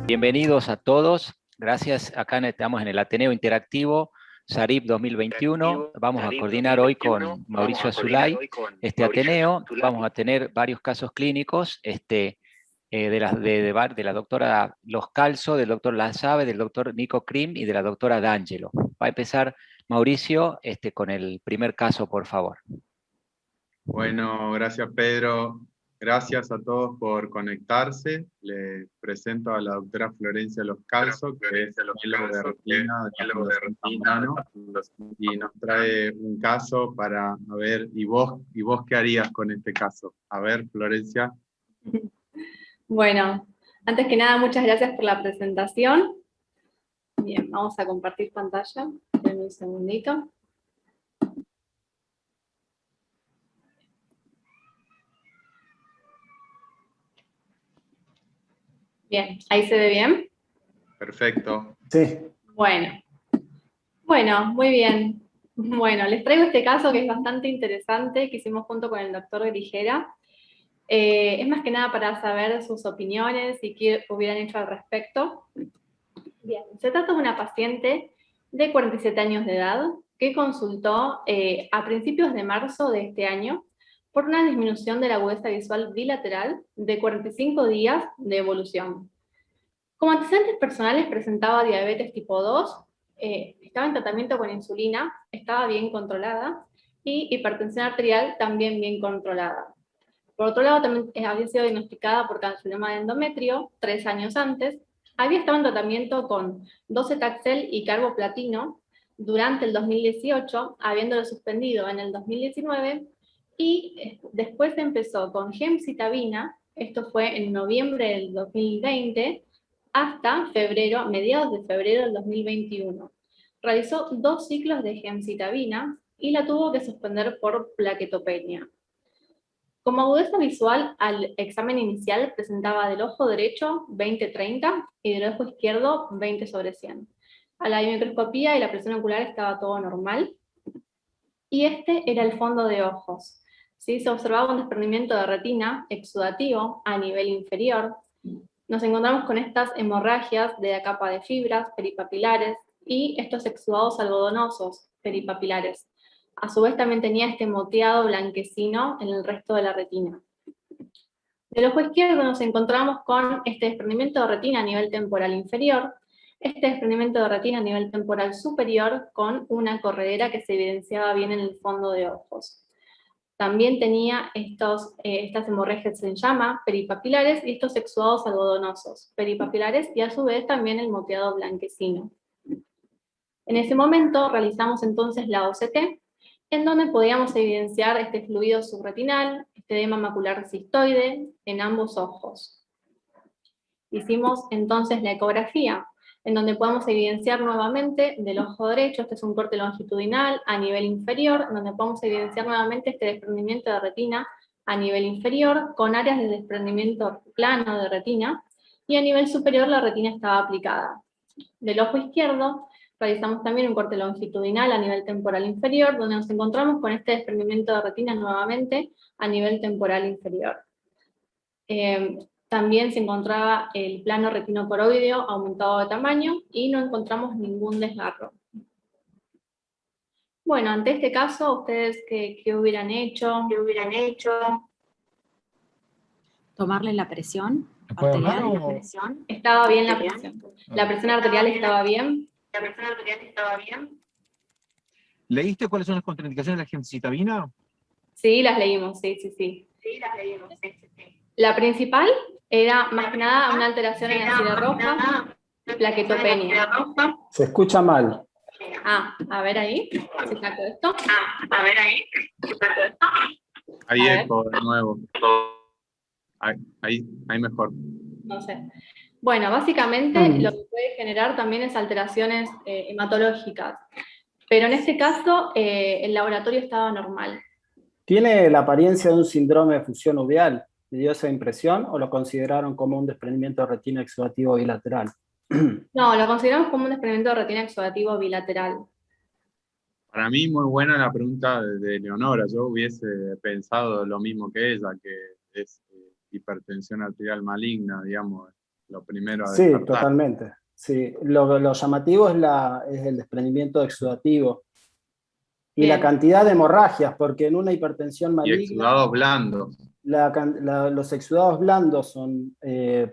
Bienvenidos a todos. Gracias. Acá estamos en el Ateneo Interactivo SARIP 2021. Vamos a coordinar hoy con Mauricio Azulay este Ateneo. Vamos a tener varios casos clínicos de la doctora Los Calzo, del doctor Lanzave, del doctor Nico Krim y de la doctora D'Angelo. Va a empezar Mauricio con el primer caso, por favor. Bueno, gracias Pedro. Gracias a todos por conectarse. Les presento a la doctora Florencia Los Calzo, que es fellow de retina de la Fundación Zambrano, y nos trae un caso para, a ver, ¿y vos qué harías con este caso? A ver, Florencia. Bueno, antes que nada, muchas gracias por la presentación. Bien, vamos a compartir pantalla. Denme un segundito. Bien, ¿ahí se ve bien? Perfecto. Sí. Bueno, muy bien. Bueno, les traigo este caso que es bastante interesante, que hicimos junto con el doctor Grigera. Es más que nada para saber sus opiniones y qué hubieran hecho al respecto. Bien, se trata de una paciente de 47 años de edad que consultó a principios de marzo de este año por una disminución de la agudeza visual bilateral de 45 días de evolución. Como antecedentes personales presentaba diabetes tipo 2, estaba en tratamiento con insulina, estaba bien controlada, y hipertensión arterial también bien controlada. Por otro lado, también había sido diagnosticada por carcinoma de endometrio 3 años antes, había estado en tratamiento con docetaxel y carboplatino durante el 2018, habiéndolo suspendido en el 2019, y después empezó con gemcitabina, esto fue en noviembre del 2020, hasta febrero, mediados de febrero del 2021. Realizó 2 ciclos de gemcitabina y la tuvo que suspender por plaquetopenia. Como agudeza visual, al examen inicial presentaba del ojo derecho 20/30 y del ojo izquierdo 20/100. A la microscopía y la presión ocular estaba todo normal. Y este era el fondo de ojos. ¿Sí? Se observaba un desprendimiento de retina exudativo a nivel inferior. Nos encontramos con estas hemorragias de la capa de fibras peripapilares y estos exudados algodonosos peripapilares. A su vez también tenía este moteado blanquecino en el resto de la retina. Del ojo izquierdo nos encontramos con este desprendimiento de retina a nivel temporal inferior, este desprendimiento de retina a nivel temporal superior con una corredera que se evidenciaba bien en el fondo de ojos. También tenía estas hemorragias en llama peripapilares y estos exudados algodonosos peripapilares y a su vez también el moteado blanquecino. En ese momento realizamos entonces la OCT, en donde podíamos evidenciar este fluido subretinal, este edema macular cistoide en ambos ojos. Hicimos entonces la ecografía, en donde podemos evidenciar nuevamente del ojo derecho, este es un corte longitudinal a nivel inferior, donde podemos evidenciar nuevamente este desprendimiento de retina a nivel inferior, con áreas de desprendimiento plano de retina, y a nivel superior la retina estaba aplicada. Del ojo izquierdo realizamos también un corte longitudinal a nivel temporal inferior, donde nos encontramos con este desprendimiento de retina nuevamente a nivel temporal inferior. También se encontraba el plano retinocoroideo aumentado de tamaño y no encontramos ningún desgarro. Bueno, ante este caso, ¿ustedes qué hubieran hecho? ¿Tomarle la presión ¿Puedo arterial? bajar o...? Estaba bien la presión. La presión arterial estaba bien. ¿Leíste cuáles son las contraindicaciones de la gemcitabina? Sí, las leímos, sí. La principal era más que nada una alteración en la cira roja y plaquetopenia. Se escucha mal. A ver ahí, si saco esto. Ahí A ver. eco de nuevo. Ahí mejor. No sé. Bueno, básicamente lo que puede generar también es alteraciones hematológicas. Pero en este caso, el laboratorio estaba normal. ¿Tiene la apariencia de un síndrome de fusión uveal? ¿Le dio esa impresión o lo consideraron como un desprendimiento de retina exudativo bilateral? No, lo consideramos como un desprendimiento de retina exudativo bilateral. Para mí muy buena la pregunta de Leonora. Yo hubiese pensado lo mismo que ella, que es hipertensión arterial maligna, digamos. lo primero a Sí, descartar. totalmente. Sí. Lo llamativo es el desprendimiento exudativo y la Bien. cantidad de hemorragias, porque en una hipertensión Y maligna exudados blandos. los exudados blandos son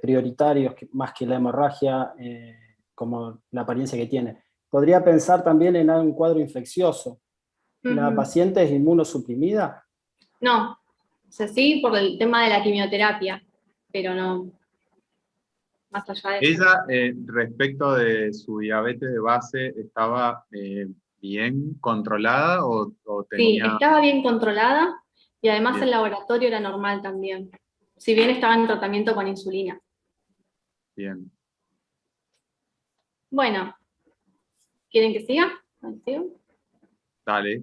prioritarios más que la hemorragia, como la apariencia que tiene. Podría pensar también en un cuadro infeccioso. ¿La Ujú. paciente es inmunosuprimida? No, o sea, sí por el tema de la quimioterapia, pero no más allá de eso. Ella, respecto de su diabetes de base, ¿estaba bien controlada o Sí, tenía...? estaba bien controlada y además Bien, el laboratorio era normal también, si bien estaba en tratamiento con insulina. bien. Bueno, ¿quieren que siga? ¿Sigo? Dale.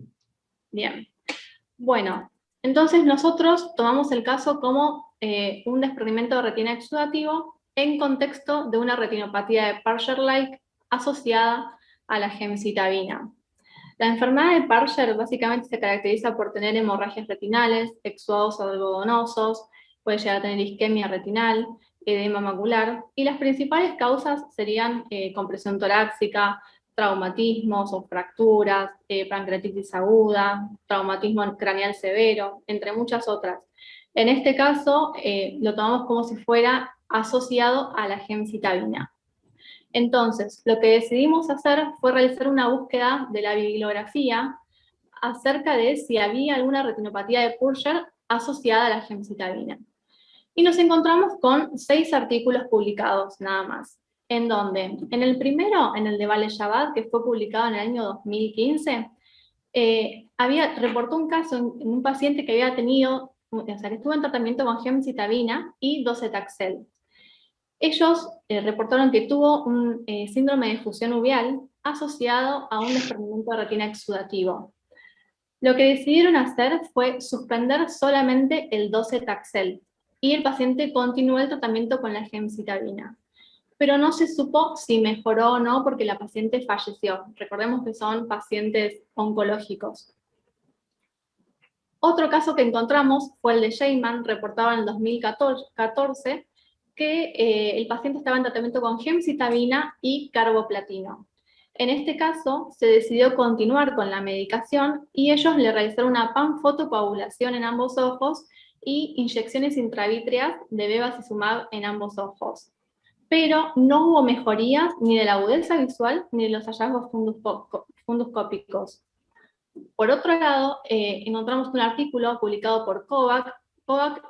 Bien. Bueno, entonces nosotros tomamos el caso como un desprendimiento de retina exudativo en contexto de una retinopatía de Parcher-Like asociada a la gemcitabina. La enfermedad de Parcher básicamente se caracteriza por tener hemorragias retinales, exudados algodonosos, puede llegar a tener isquemia retinal, edema macular, y las principales causas serían compresión torácica, traumatismos o fracturas, pancreatitis aguda, traumatismo craneal severo, entre muchas otras. En este caso, lo tomamos como si fuera asociado a la gemcitabina. Entonces, lo que decidimos hacer fue realizar una búsqueda de la bibliografía acerca de si había alguna retinopatía de Purger asociada a la gemcitabina. Y nos encontramos con 6 artículos publicados nada más, en donde, en el primero, en el de Vale Javad, que fue publicado en el año 2015, reportó un caso en un paciente que había tenido, o sea, que estuvo en tratamiento con gemcitabina y docetaxel. Ellos reportaron que tuvo un síndrome de fusión uveal asociado a un desprendimiento de retina exudativo. Lo que decidieron hacer fue suspender solamente el docetaxel y el paciente continuó el tratamiento con la gemcitabina. Pero no se supo si mejoró o no porque la paciente falleció. Recordemos que son pacientes oncológicos. Otro caso que encontramos fue el de Sheyman, reportado en el 2014, que el paciente estaba en tratamiento con gemcitabina y carboplatino. En este caso, se decidió continuar con la medicación y ellos le realizaron una panfotocoagulación en ambos ojos y inyecciones intravítreas de bevacizumab en ambos ojos. Pero no hubo mejorías ni de la agudeza visual ni de los hallazgos funduscópicos. Por otro lado, encontramos un artículo publicado por Kovac. Kovac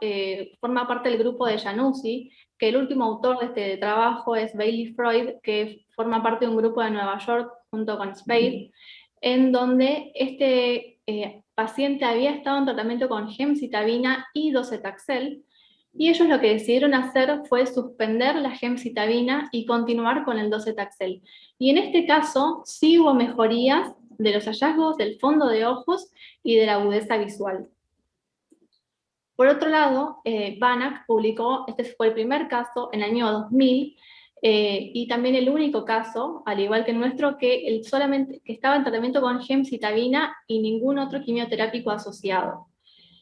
forma parte del grupo de Januzzi, que el último autor de este trabajo es Bailey Freud, que forma parte de un grupo de Nueva York junto con Spade, en donde este paciente había estado en tratamiento con gemcitabina y docetaxel, y ellos lo que decidieron hacer fue suspender la gemcitabina y continuar con el docetaxel. Y en este caso sí hubo mejorías de los hallazgos del fondo de ojos y de la agudeza visual. Por otro lado, Banach publicó, este fue el primer caso en el año 2000, y también el único caso, al igual que el nuestro, que estaba en tratamiento con gemcitabina y ningún otro quimioterápico asociado.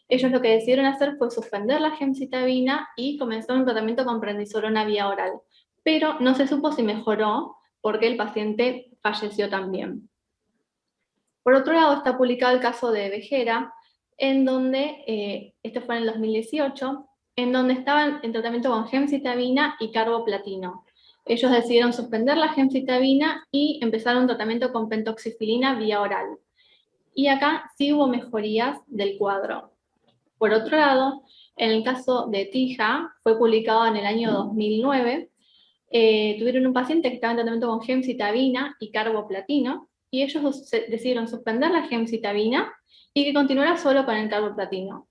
Ellos lo que decidieron hacer fue suspender la gemcitabina y comenzar un tratamiento con prednisolona vía oral, pero no se supo si mejoró porque el paciente falleció también. Por otro lado, está publicado el caso de Vejera, en donde, este fue en el 2018, en donde estaban en tratamiento con gemcitabina y carboplatino. Ellos decidieron suspender la gemcitabina y empezaron un tratamiento con pentoxifilina vía oral. Y acá sí hubo mejorías del cuadro. Por otro lado, en el caso de Tija, fue publicado en el año 2009, tuvieron un paciente que estaba en tratamiento con gemcitabina y carboplatino, y ellos decidieron suspender la gemcitabina y que continuara solo con el carboplatino.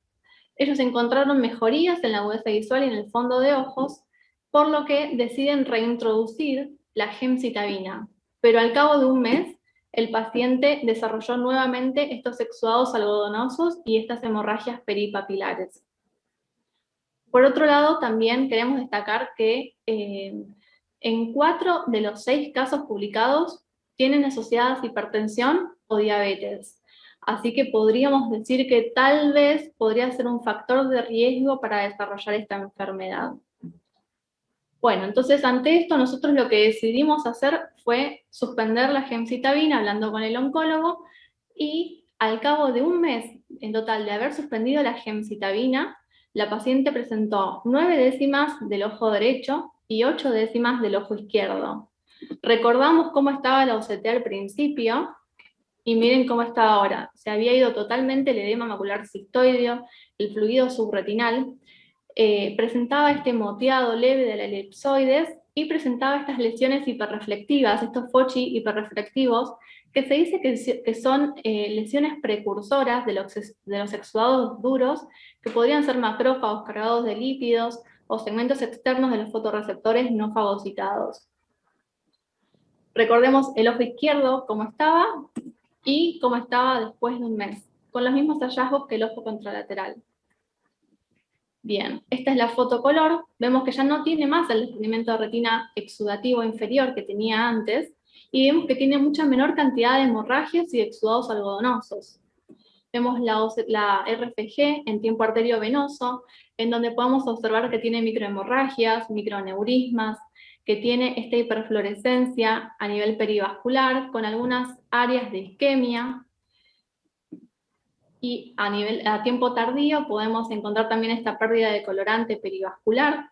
Ellos encontraron mejorías en la agudeza visual y en el fondo de ojos, por lo que deciden reintroducir la gemcitabina. Pero al cabo de un mes, el paciente desarrolló nuevamente estos exudados algodonosos y estas hemorragias peripapilares. Por otro lado, también queremos destacar que en 4 de los 6 casos publicados tienen asociadas hipertensión o diabetes. Así que podríamos decir que tal vez podría ser un factor de riesgo para desarrollar esta enfermedad. Bueno, entonces ante esto nosotros lo que decidimos hacer fue suspender la gemcitabina hablando con el oncólogo, y al cabo de un mes en total de haber suspendido la gemcitabina, la paciente presentó 9 décimas del ojo derecho y 8 décimas del ojo izquierdo. Recordamos cómo estaba la OCT al principio, y miren cómo está ahora. Se había ido totalmente el edema macular cistoideo, el fluido subretinal, presentaba este moteado leve de la elipsoides y presentaba estas lesiones hiperreflectivas, estos foci hiperreflectivos, que se dice que son lesiones precursoras de los exudados duros, que podrían ser macrófagos cargados de lípidos o segmentos externos de los fotorreceptores no fagocitados. Recordemos el ojo izquierdo cómo estaba y cómo estaba después de un mes, con los mismos hallazgos que el ojo contralateral. Bien, esta es la foto color. Vemos que ya no tiene más el desprendimiento de retina exudativo inferior que tenía antes, y vemos que tiene mucha menor cantidad de hemorragias y exudados algodonosos. Vemos la RFG en tiempo arteriovenoso, en donde podemos observar que tiene microhemorragias, microneurismas, que tiene esta hiperfluorescencia a nivel perivascular, con algunas áreas de isquemia. Y a tiempo tardío podemos encontrar también esta pérdida de colorante perivascular.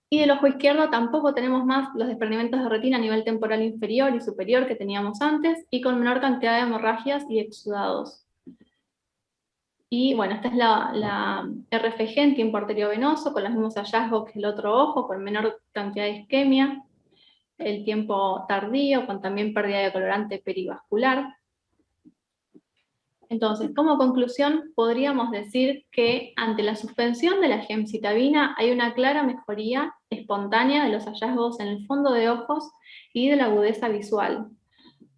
Y del ojo izquierdo tampoco tenemos más los desprendimientos de retina a nivel temporal inferior y superior que teníamos antes, y con menor cantidad de hemorragias y exudados. Y bueno, esta es la RFG en tiempo arteriovenoso, con los mismos hallazgos que el otro ojo, con menor cantidad de isquemia. El tiempo tardío, con también pérdida de colorante perivascular. Entonces, como conclusión, podríamos decir que ante la suspensión de la gemcitabina hay una clara mejoría espontánea de los hallazgos en el fondo de ojos y de la agudeza visual.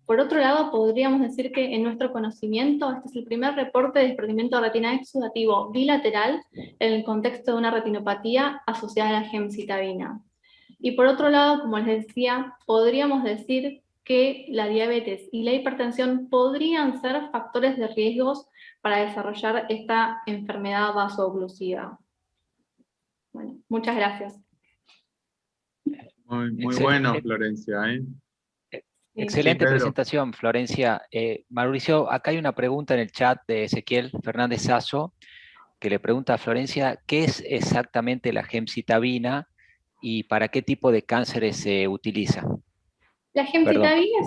Por otro lado, podríamos decir que en nuestro conocimiento este es el primer reporte de desprendimiento de retina exudativo bilateral en el contexto de una retinopatía asociada a la gemcitabina. Y por otro lado, como les decía, podríamos decir que la diabetes y la hipertensión podrían ser factores de riesgos para desarrollar esta enfermedad vasoclusiva. Bueno, muchas gracias. Muy bueno, Florencia, ¿eh? Excelente Sí, Pedro. presentación, Florencia. Mauricio, acá hay una pregunta en el chat de Ezequiel Fernández Sasso, que le pregunta a Florencia, ¿qué es exactamente la gemcitabina y para qué tipo de cánceres se utiliza? La gemcitabina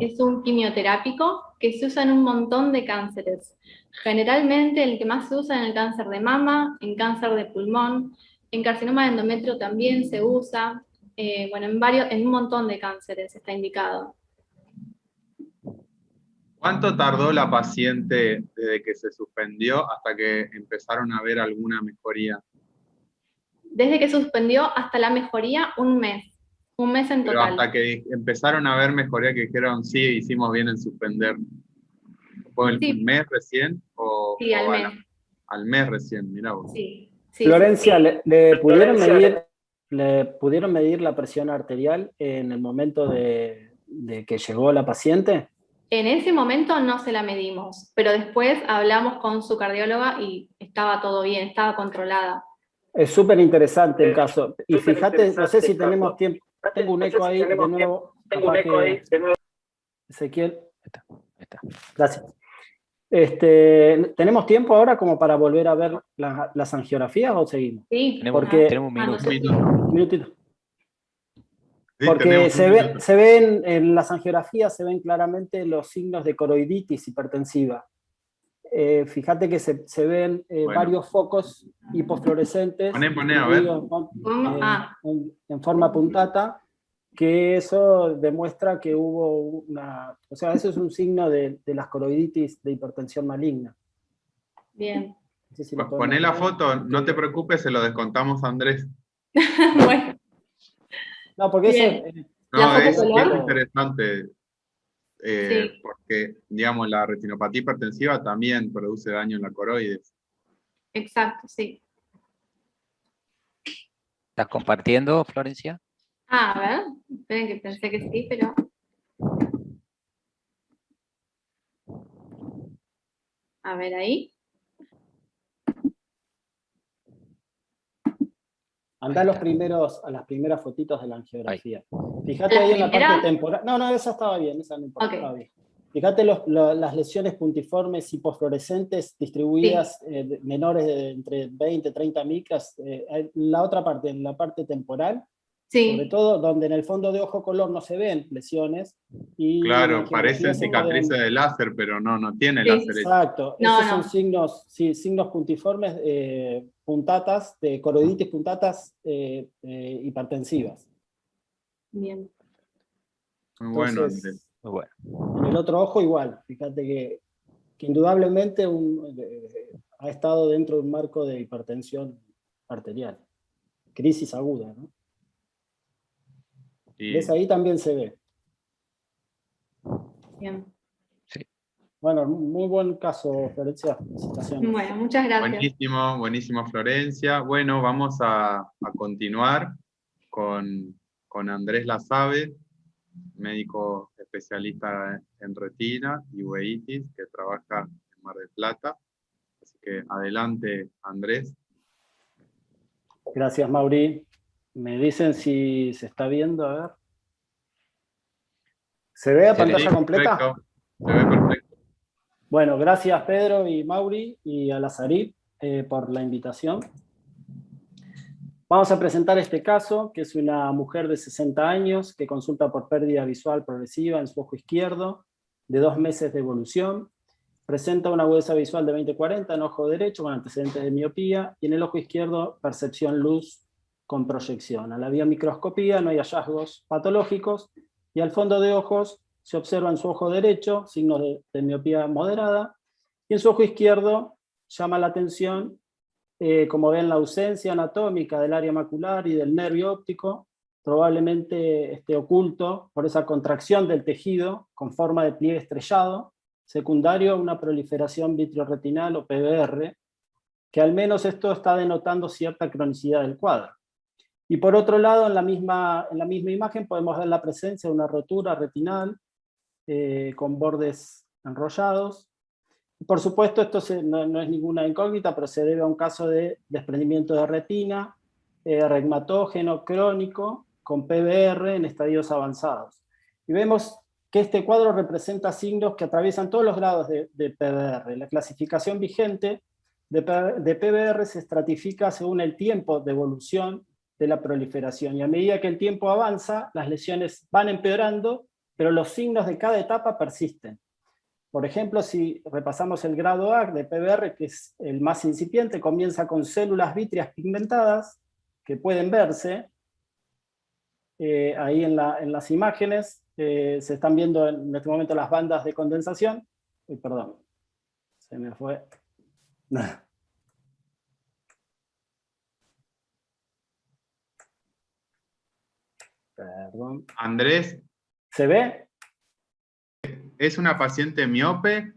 es un quimioterápico que se usa en un montón de cánceres. Generalmente el que más se usa en el cáncer de mama, en cáncer de pulmón, en carcinoma de endometrio también se usa, bueno, en un montón de cánceres está indicado. ¿Cuánto tardó la paciente desde que se suspendió hasta que empezaron a ver alguna mejoría? Desde que suspendió hasta la mejoría, un mes en Pero total. hasta que empezaron a ver mejoría, que dijeron, sí, hicimos bien en suspender. ¿Fue el mes recién? Sí, al mes. Al mes recién, mirá vos. Sí. Florencia, ¿le pudieron medir la presión arterial en el momento de que llegó la paciente? En ese momento no se la medimos, pero después hablamos con su cardióloga y estaba todo bien, estaba controlada. Es súper interesante el caso. Y fíjate, no sé si tenemos tiempo. Tengo un eco ahí de nuevo. Ezequiel. Ahí está. Gracias. ¿Tenemos tiempo ahora como para volver a ver las angiografías o seguimos? Sí, tenemos un minuto. Un minutito. Sí, Porque se ven en las angiografías, se ven claramente los signos de coroiditis hipertensiva. Fíjate que se ven varios focos hipofluorescentes Poné, a ver. en forma puntata, que eso demuestra que hubo o sea, eso es un signo de las coroiditis de hipertensión maligna. Bien. No sé si Poné la foto, no te preocupes, se lo descontamos a Andrés. Bueno. No, porque Bien. No, es color? interesante, Sí. porque, digamos, la retinopatía hipertensiva también produce daño en la coroides. Exacto, sí. ¿Estás compartiendo, Florencia? A ver, esperen que pensé que sí, pero... A ver ahí. Andá a las primeras fotitos de la angiografía. Fíjate ahí en la primera? parte temporal. No, esa estaba bien, esa no importa, Ok. estaba bien. Fíjate las lesiones puntiformes hipofluorescentes distribuidas menores de entre 20 y 30 micras. La otra parte, en la parte temporal, sobre Sí, todo donde en el fondo de ojo color no se ven lesiones. Y en la Claro, angiografía parecen se pueden. cicatrices de láser, pero no tiene Sí. láser. Exacto, No, esos son no. signos, sí, signos puntiformes, puntatas, de coroiditis puntatas hipertensivas. Bien. Muy bueno, Andrés. Entonces, Muy bueno. en el otro ojo igual, fíjate que indudablemente ha estado dentro de un marco de hipertensión arterial, crisis aguda, ¿no? Y ¿Ves? Ahí también se ve. Bien. Bueno, muy buen caso, Florencia, felicitaciones. Bueno, muchas gracias. buenísimo, Florencia. Bueno, vamos a continuar con Andrés Lasabe, médico especialista en retina y uveitis, que trabaja en Mar del Plata. Así que adelante, Andrés. Gracias, Mauri. Me dicen si se está viendo, a ver. ¿Se ve a pantalla completa? Perfecto. Se ve perfecto. Bueno, gracias Pedro y Mauri y a la Sarip por la invitación. Vamos a presentar este caso, que es una mujer de 60 años que consulta por pérdida visual progresiva en su ojo izquierdo, de 2 meses de evolución. Presenta una agudeza visual de 20/40 en ojo derecho con antecedentes de miopía y en el ojo izquierdo percepción luz con proyección. A la biomicroscopía no hay hallazgos patológicos y al fondo de ojos se observa en su ojo derecho signos de miopía moderada y en su ojo izquierdo llama la atención, como ven, la ausencia anatómica del área macular y del nervio óptico, probablemente esté oculto por esa contracción del tejido con forma de pliegue estrellado, secundario a una proliferación vitrioretinal o PBR, que al menos esto está denotando cierta cronicidad del cuadro. Y por otro lado, en la misma imagen podemos ver la presencia de una rotura retinal con bordes enrollados. Por supuesto, esto no es ninguna incógnita, pero se debe a un caso de desprendimiento de retina, reumatógeno crónico, con PBR en estadios avanzados. Y vemos que este cuadro representa signos que atraviesan todos los grados de PBR. La clasificación vigente de PBR se estratifica según el tiempo de evolución de la proliferación. Y a medida que el tiempo avanza, las lesiones van empeorando, pero los signos de cada etapa persisten. Por ejemplo, si repasamos el grado A de PBR, que es el más incipiente, comienza con células vítreas pigmentadas que pueden verse. Ahí en las imágenes se están viendo en este momento las bandas de condensación. Perdón, se me fue. Perdón. Andrés, ¿Se ve? ¿es una paciente miope?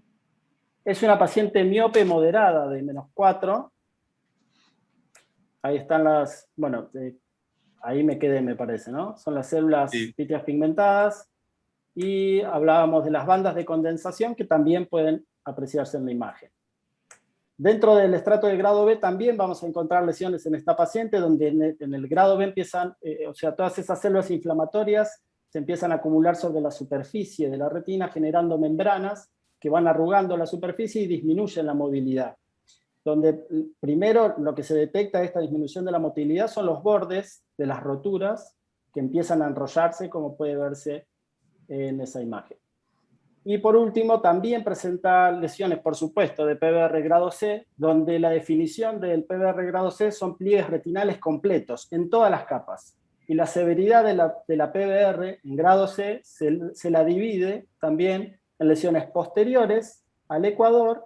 Es una paciente miope moderada de -4. Ahí están las, bueno, ahí me quedé, me parece, ¿no? Son las células vítreas pigmentadas y hablábamos de las bandas de condensación que también pueden apreciarse en la imagen. Dentro del estrato de grado B también vamos a encontrar lesiones en esta paciente, donde en el grado B empiezan, o sea, todas esas células inflamatorias se empiezan a acumular sobre la superficie de la retina, generando membranas que van arrugando la superficie y disminuyen la movilidad. Donde primero lo que se detecta de esta disminución de la motilidad son los bordes de las roturas que empiezan a enrollarse, como puede verse en esa imagen. Y por último, también presenta lesiones, por supuesto, de PBR grado C, donde la definición del PBR grado C son pliegues retinales completos en todas las capas. Y la severidad de la PBR en grado C se la divide también en lesiones posteriores al ecuador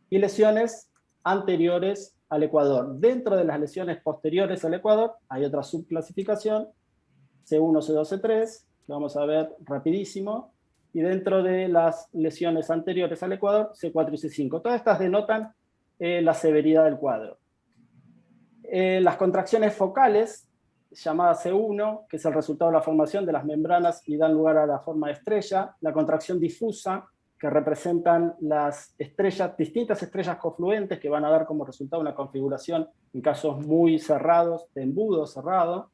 y lesiones anteriores al ecuador. Dentro de las lesiones posteriores al ecuador hay otra subclasificación, C1, C2, C3, que vamos a ver rapidísimo, y dentro de las lesiones anteriores al ecuador, C4 y C5. Todas estas denotan la severidad del cuadro. Las contracciones focales, llamadas C1, que es el resultado de la formación de las membranas y dan lugar a la forma de estrella, la contracción difusa, que representan las estrellas, distintas estrellas confluentes que van a dar como resultado una configuración en casos muy cerrados, de embudo cerrado.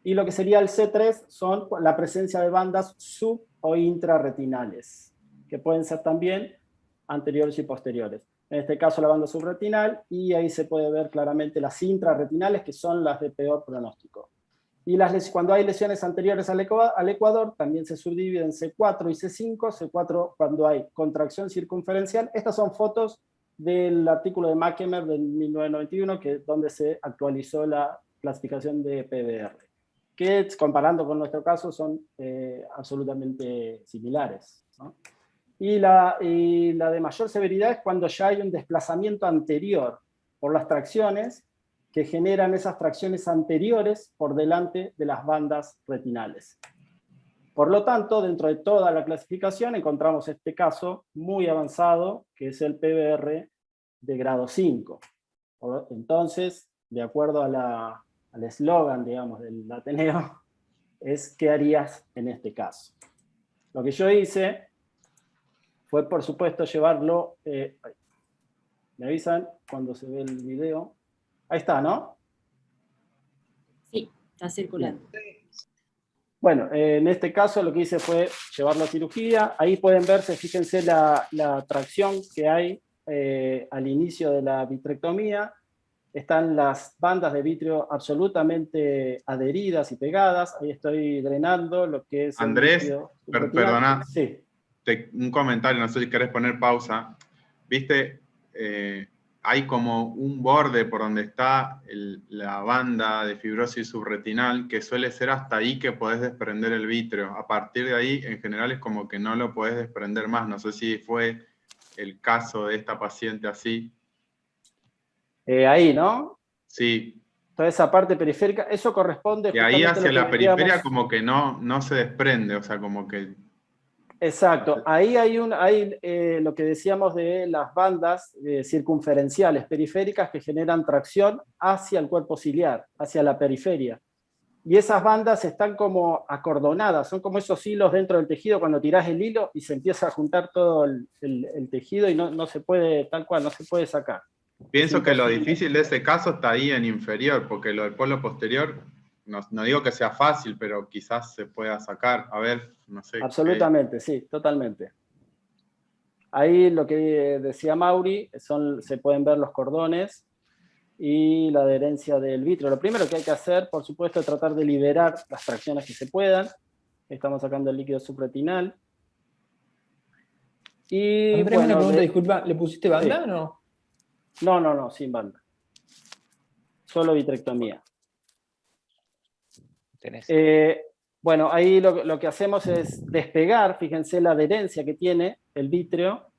Y lo que sería el C3 son la presencia de bandas sub- o intrarretinales, que pueden ser también anteriores y posteriores. En este caso la banda subretinal, y ahí se puede ver claramente las intrarretinales, que son las de peor pronóstico. Y cuando hay lesiones anteriores al ecuador, también se subdividen en C4 y C5. C4 cuando hay contracción circunferencial. Estas son fotos del artículo de Mackemer de 1991, donde se actualizó la clasificación de PBR, que comparando con nuestro caso son absolutamente similares, ¿no? Y la de mayor severidad es cuando ya hay un desplazamiento anterior por las tracciones, que generan esas tracciones anteriores por delante de las bandas retinales. Por lo tanto, dentro de toda la clasificación encontramos este caso muy avanzado, que es el PBR de grado 5. Entonces, de acuerdo al eslogan, digamos, del Ateneo, es ¿qué harías en este caso? Lo que yo hice fue, por supuesto, llevarlo... ¿me avisan cuando se ve el video? Ahí está, ¿no? Sí, está circulando. Bien. Bueno, en este caso lo que hice fue llevarlo a cirugía. Ahí pueden verse, fíjense la tracción que hay al inicio de la vitrectomía. Están las bandas de vitrio absolutamente adheridas y pegadas. Ahí estoy drenando lo que es Andrés, el líquido. perdona, Sí. un comentario, no sé si querés poner pausa. Viste, hay como un borde por donde está la banda de fibrosis subretinal, que suele ser hasta ahí que podés desprender el vítreo. A partir de ahí, en general, es como que no lo podés desprender más. No sé si fue el caso de esta paciente así. Ahí, ¿no? Sí. Toda esa parte periférica, eso corresponde Y ahí justamente a hacia lo que la periferia veíamos. como que no se desprende, o sea, como que... Exacto, ahí hay lo que decíamos de las bandas circunferenciales periféricas que generan tracción hacia el cuerpo ciliar, hacia la periferia. Y esas bandas están como acordonadas, son como esos hilos dentro del tejido cuando tirás el hilo y se empieza a juntar todo el tejido y no se puede, tal cual, no se puede sacar. Pienso que lo difícil de ese caso está ahí en inferior, porque lo del polo posterior, no digo que sea fácil, pero quizás se pueda sacar. A ver, no sé. Absolutamente, sí, totalmente. Ahí lo que decía Mauri, se pueden ver los cordones y la adherencia del vitrio. Lo primero que hay que hacer, por supuesto, es tratar de liberar las tracciones que se puedan. Estamos sacando el líquido subretinal. Y Andrés, bueno, una pregunta, disculpa, ¿le pusiste banda sí. o no? No, sin banda. Solo vitrectomía. Bueno, ahí lo que hacemos es despegar, fíjense la adherencia que tiene el vítreo,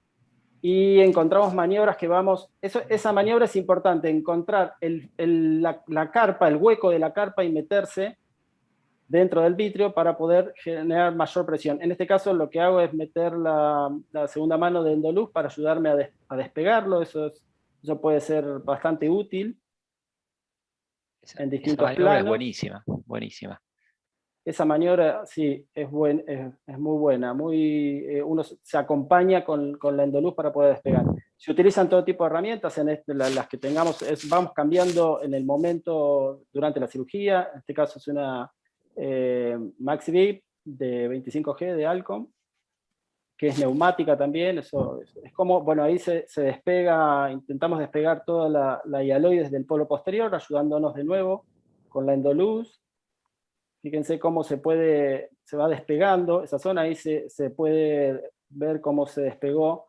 y encontramos maniobras que esa maniobra es importante, encontrar la carpa, el hueco de la carpa y meterse dentro del vitrio para poder generar mayor presión. En este caso lo que hago es meter la segunda mano de Endolux para ayudarme a despegarlo. Eso puede ser bastante útil en distintos maniobra planos. Es buenísima, buenísima. Esa maniobra, sí, es muy buena. Uno se acompaña con la Endolux para poder despegar. Se utilizan todo tipo de herramientas, las que tengamos, vamos cambiando en el momento durante la cirugía. En este caso es una MaxiVip de 25G de Alcom, que es neumática también. Eso es como, bueno, ahí se despega, intentamos despegar toda la hialoides del polo posterior, ayudándonos de nuevo con la Endolux. Fíjense cómo se va despegando esa zona, ahí se puede ver cómo se despegó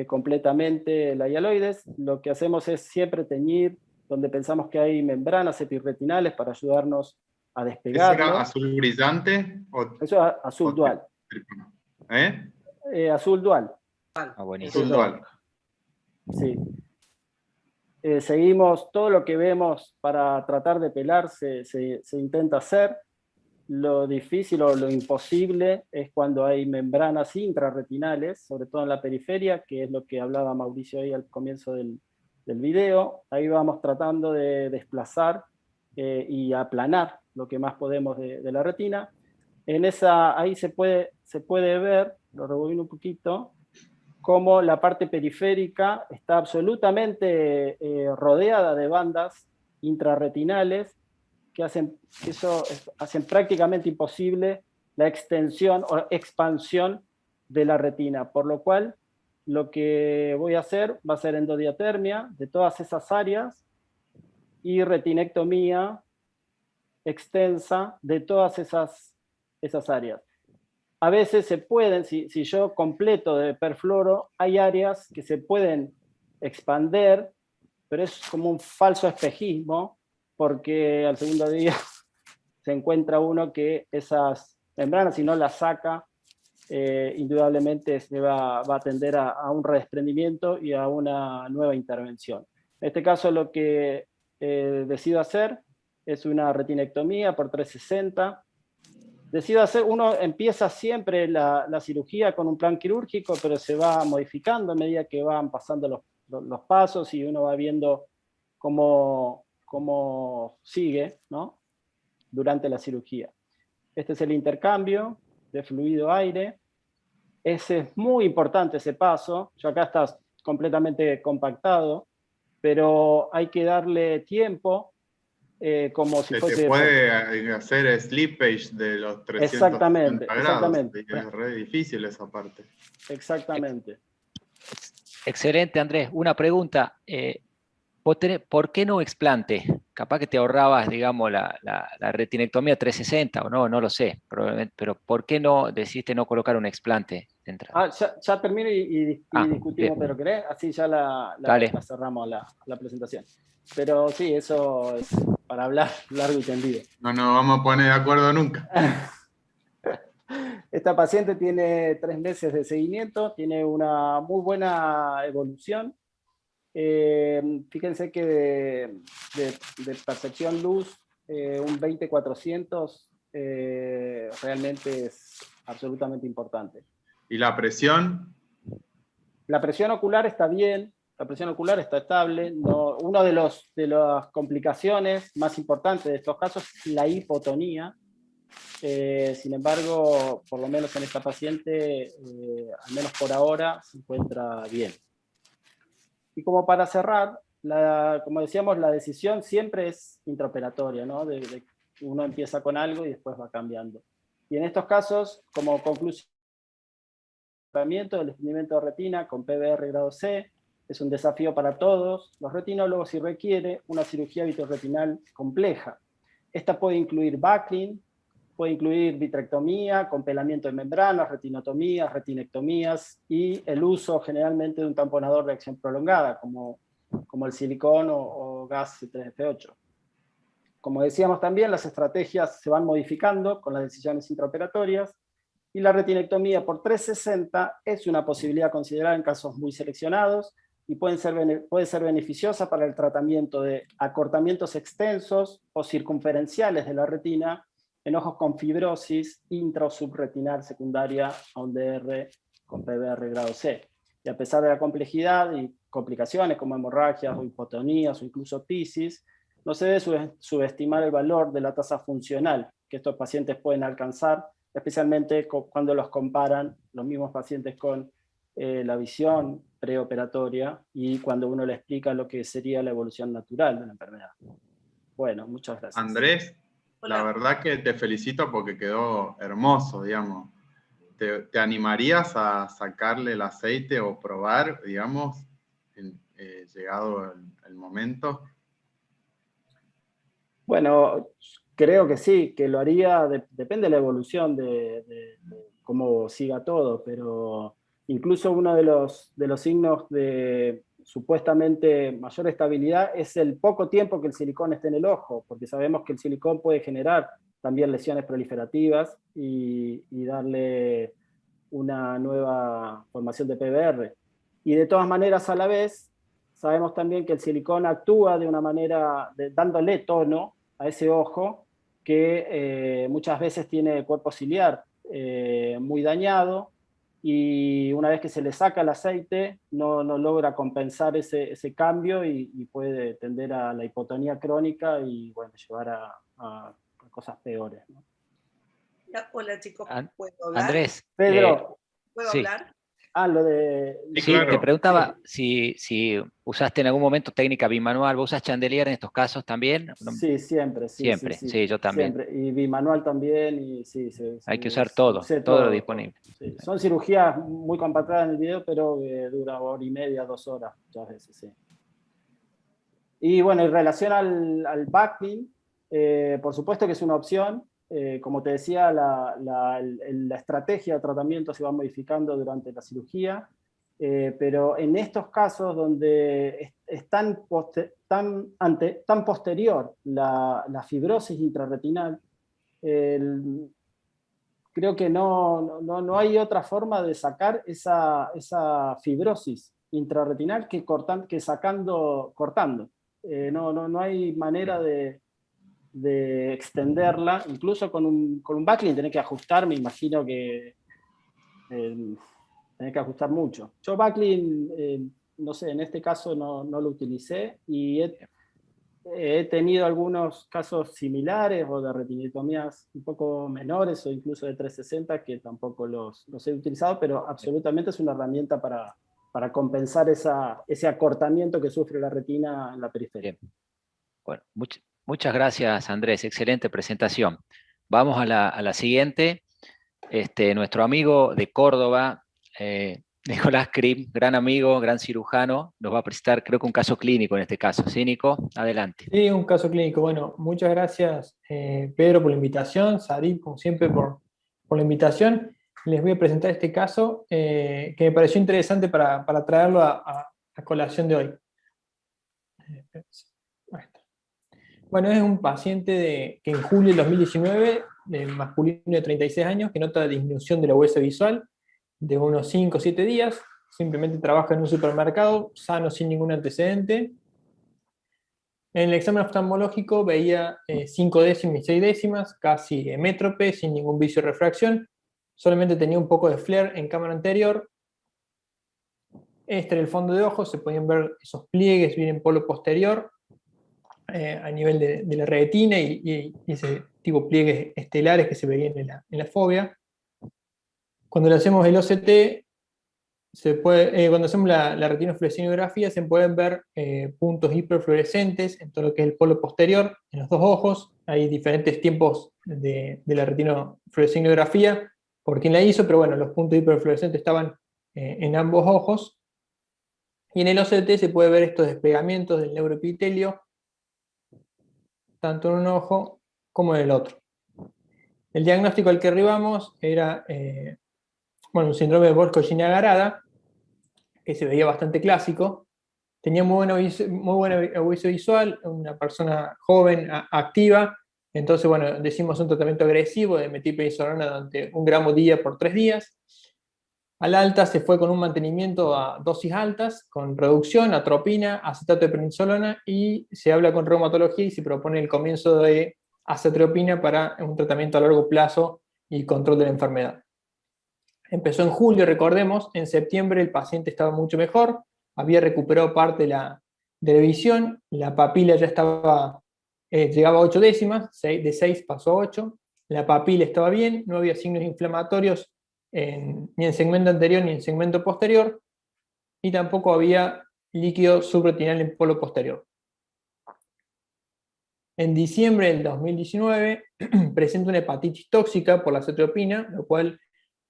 completamente la hialoides. Lo que hacemos es siempre teñir donde pensamos que hay membranas epirretinales para ayudarnos a despegarlo. ¿Eso era azul brillante? Eso es azul dual. Azul dual. Buenísimo. Azul dual. Sí. Seguimos todo lo que vemos para tratar de pelar, se intenta hacer. Lo difícil o lo imposible es cuando hay membranas intrarretinales, sobre todo en la periferia, que es lo que hablaba Mauricio ahí al comienzo del video. Ahí vamos tratando de desplazar y aplanar lo que más podemos de la retina. Ahí se puede ver lo rebobino un poquito, cómo la parte periférica está absolutamente rodeada de bandas intrarretinales que hacen prácticamente imposible la extensión o expansión de la retina, por lo cual lo que voy a hacer va a ser endodiatermia de todas esas áreas y retinectomía extensa de todas esas áreas. A veces se pueden, si yo completo de perfluoro, hay áreas que se pueden expander, pero es como un falso espejismo, porque al segundo día se encuentra uno que esas membranas, si no las saca, indudablemente se va a tender a un redesprendimiento y a una nueva intervención. En este caso lo que decido hacer es una retinectomía por 360. Uno empieza siempre la cirugía con un plan quirúrgico, pero se va modificando a medida que van pasando los pasos y uno va viendo cómo sigue, ¿no?, durante la cirugía. Este es el intercambio de fluido-aire. Ese es muy importante, ese paso. Ya acá está completamente compactado, pero hay que darle tiempo, como si fuese... Se puede hacer slippage de los 360 grados. Exactamente. Es re difícil esa parte. Exactamente. Excelente, Andrés. Una pregunta. ¿Por qué no explante? Capaz que te ahorrabas, digamos, la retinectomía 360, o no lo sé, probablemente, pero ¿por qué no decidiste no colocar un explante de entrada? Ya termino y discutimos, bien. pero ¿querés? Así ya la cerramos la presentación. Pero sí, eso es para hablar largo y tendido. No nos vamos a poner de acuerdo nunca. Esta paciente tiene 3 meses de seguimiento, tiene una muy buena evolución. Fíjense que de percepción luz, un 20-400 realmente es absolutamente importante. ¿Y la presión? La presión ocular está bien, la presión ocular está estable. No, una de las complicaciones más importantes de estos casos es la hipotonía. Sin embargo, por lo menos en esta paciente, al menos por ahora, se encuentra bien. Y como para cerrar, como decíamos, la decisión siempre es intraoperatoria, ¿no? Uno empieza con algo y después va cambiando. Y en estos casos, como conclusión, el tratamiento del desprendimiento de retina con PBR grado C es un desafío para todos los retinólogos y requiere una cirugía vitrorretinal compleja. Esta puede incluir buckling, puede incluir vitrectomía, con pelamiento de membranas, retinotomías, retinectomías y el uso generalmente de un tamponador de acción prolongada, como el silicón o gas C3F8. Como decíamos también, las estrategias se van modificando con las decisiones intraoperatorias y la retinectomía por 360 es una posibilidad considerada en casos muy seleccionados y puede ser beneficiosa para el tratamiento de acortamientos extensos o circunferenciales de la retina en ojos con fibrosis intra o subretinal secundaria a un DR con PBR grado C. Y a pesar de la complejidad y complicaciones como hemorragias o hipotonías o incluso tisis, no se debe subestimar el valor de la tasa funcional que estos pacientes pueden alcanzar, especialmente cuando los comparan los mismos pacientes con la visión preoperatoria y cuando uno le explica lo que sería la evolución natural de la enfermedad. Bueno, muchas gracias. Andrés, la verdad que te felicito porque quedó hermoso, digamos. ¿Te animarías a sacarle el aceite o probar, digamos, llegado el momento? Bueno, creo que sí, que lo haría, depende de la evolución de cómo siga todo, pero incluso uno de los signos de supuestamente mayor estabilidad es el poco tiempo que el silicón esté en el ojo, porque sabemos que el silicón puede generar también lesiones proliferativas y darle una nueva formación de PBR. Y de todas maneras, a la vez, sabemos también que el silicón actúa de una manera, dándole tono a ese ojo que muchas veces tiene el cuerpo ciliar muy dañado y una vez que se le saca el aceite no logra compensar ese cambio y puede tender a la hipotonía crónica y bueno, llevar a cosas peores, ¿no? Hola chicos, ¿puedo hablar? Andrés, Pedro, ¿Puedo Sí. hablar? Lo de... Sí, Sí, claro. te preguntaba si usaste en algún momento técnica bimanual. ¿Vos usas chandelier en estos casos también? Sí, siempre, sí, Siempre, sí, sí, yo también. siempre. Y bimanual también, y sí, Hay que usar todo, sé todo lo todo. disponible. Sí. Son cirugías muy compactadas en el video, pero dura 1 hora y media, 2 horas, muchas veces, sí. Y bueno, en relación al backing, por supuesto que es una opción. Como te decía, la estrategia de tratamiento se va modificando durante la cirugía, pero en estos casos donde es tan posterior la fibrosis intrarretinal, creo que no hay otra forma de sacar esa fibrosis intrarretinal que cortando. No hay manera de extenderla, incluso con un backlink tenés que ajustar, me imagino que tenés que ajustar mucho. Yo backlink, no sé, en este caso no lo utilicé, y he tenido algunos casos similares o de retinitomías un poco menores o incluso de 360 que tampoco los he utilizado, pero absolutamente es una herramienta para compensar ese acortamiento que sufre la retina en la periferia. Bien. Bueno, muchas gracias, Andrés. Excelente presentación. Vamos a la siguiente. Nuestro amigo de Córdoba, Nicolás Krim, gran amigo, gran cirujano, nos va a presentar, creo que un caso clínico en este caso. ¿Sí, Nico? Adelante. Sí, un caso clínico. Bueno, muchas gracias, Pedro, por la invitación, Sarip, como siempre, por la invitación. Les voy a presentar este caso que me pareció interesante para traerlo a colación de hoy. Ahí está. Bueno, es un paciente que en julio del 2019, masculino de 36 años, que nota disminución de la huesa visual de unos 5 o 7 días, simplemente trabaja en un supermercado, sano, sin ningún antecedente. En el examen oftalmológico veía 5 décimas y 6 décimas, casi hemétrope, sin ningún vicio de refracción, solamente tenía un poco de flare en cámara anterior. Este era el fondo de ojos, se podían ver esos pliegues bien en polo posterior, a nivel de la retina, y ese tipo de pliegues estelares que se veían en la fovea. Cuando le hacemos el OCT, cuando hacemos la retinofluorescein se pueden ver puntos hiperfluorescentes en todo lo que es el polo posterior, en los dos ojos. Hay diferentes tiempos de la retinofluorescein por quien la hizo, pero bueno, los puntos hiperfluorescentes estaban en ambos ojos. Y en el OCT se puede ver estos despegamientos del neuroepitelio, tanto en un ojo como en el otro. El diagnóstico al que arribamos era un síndrome de Burko-Shinagarada, que se veía bastante clásico. Tenía muy buena aviso visual, una persona joven, activa. Entonces, bueno, decimos un tratamiento agresivo de metilprednisolona durante 1 gramo día por 3 días. Al alta se fue con un mantenimiento a dosis altas, con reducción, atropina, acetato de prednisolona, y se habla con reumatología y se propone el comienzo de azathioprina para un tratamiento a largo plazo y control de la enfermedad. Empezó en julio, recordemos, en septiembre el paciente estaba mucho mejor, había recuperado parte de la visión, la papila ya estaba, llegaba a 8 décimas, de 6 pasó a 8, la papila estaba bien, no había signos inflamatorios ni en segmento anterior ni en segmento posterior, y tampoco había líquido subretinal en polo posterior. En diciembre del 2019 presenta una hepatitis tóxica por la azathioprina, lo cual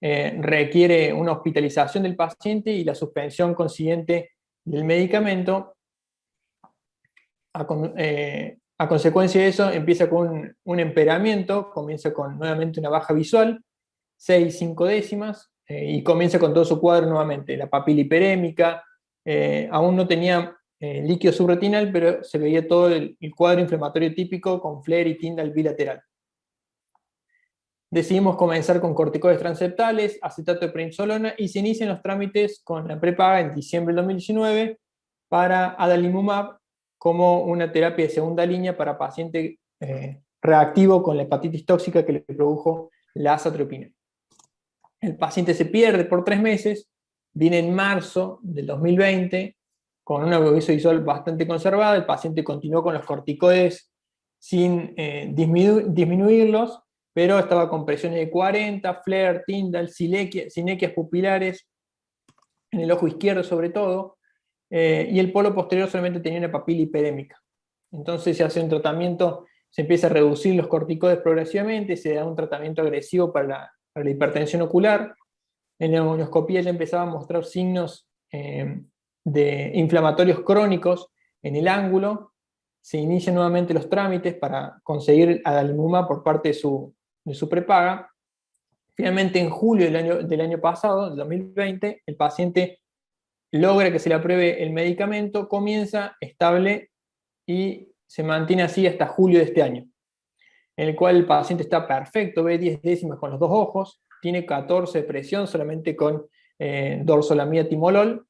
requiere una hospitalización del paciente y la suspensión consiguiente del medicamento. A consecuencia de eso empieza con un empeoramiento, comienza con nuevamente una baja visual, 6-5 décimas, y comienza con todo su cuadro nuevamente, la papila hiperémica, aún no tenía líquido subretinal, pero se veía todo el cuadro inflamatorio típico con flare y tindal bilateral. Decidimos comenzar con corticoides transeptales, acetato de prednisolona, y se inician los trámites con la prepaga en diciembre del 2019 para adalimumab como una terapia de segunda línea para paciente reactivo con la hepatitis tóxica que le produjo la azathioprina. El paciente se pierde por 3 meses, viene en marzo del 2020 con una aviso visual bastante conservada, el paciente continuó con los corticoides sin disminuirlos, pero estaba con presiones de 40, flare, Tyndall, sinequias pupilares, en el ojo izquierdo sobre todo, y el polo posterior solamente tenía una papila hiperémica. Entonces se hace un tratamiento, se empieza a reducir los corticoides progresivamente, se da un tratamiento agresivo para la hipertensión ocular. En la neumonioscopía ya empezaba a mostrar signos de inflamatorios crónicos en el ángulo. Se inician nuevamente los trámites para conseguir adalimumab por parte de su prepaga. Finalmente, en julio del año pasado, del 2020, el paciente logra que se le apruebe el medicamento, comienza estable y se mantiene así hasta julio de este año, en el cual el paciente está perfecto, ve 10 décimas con los dos ojos, tiene 14 de presión solamente con dorsolamida timolol,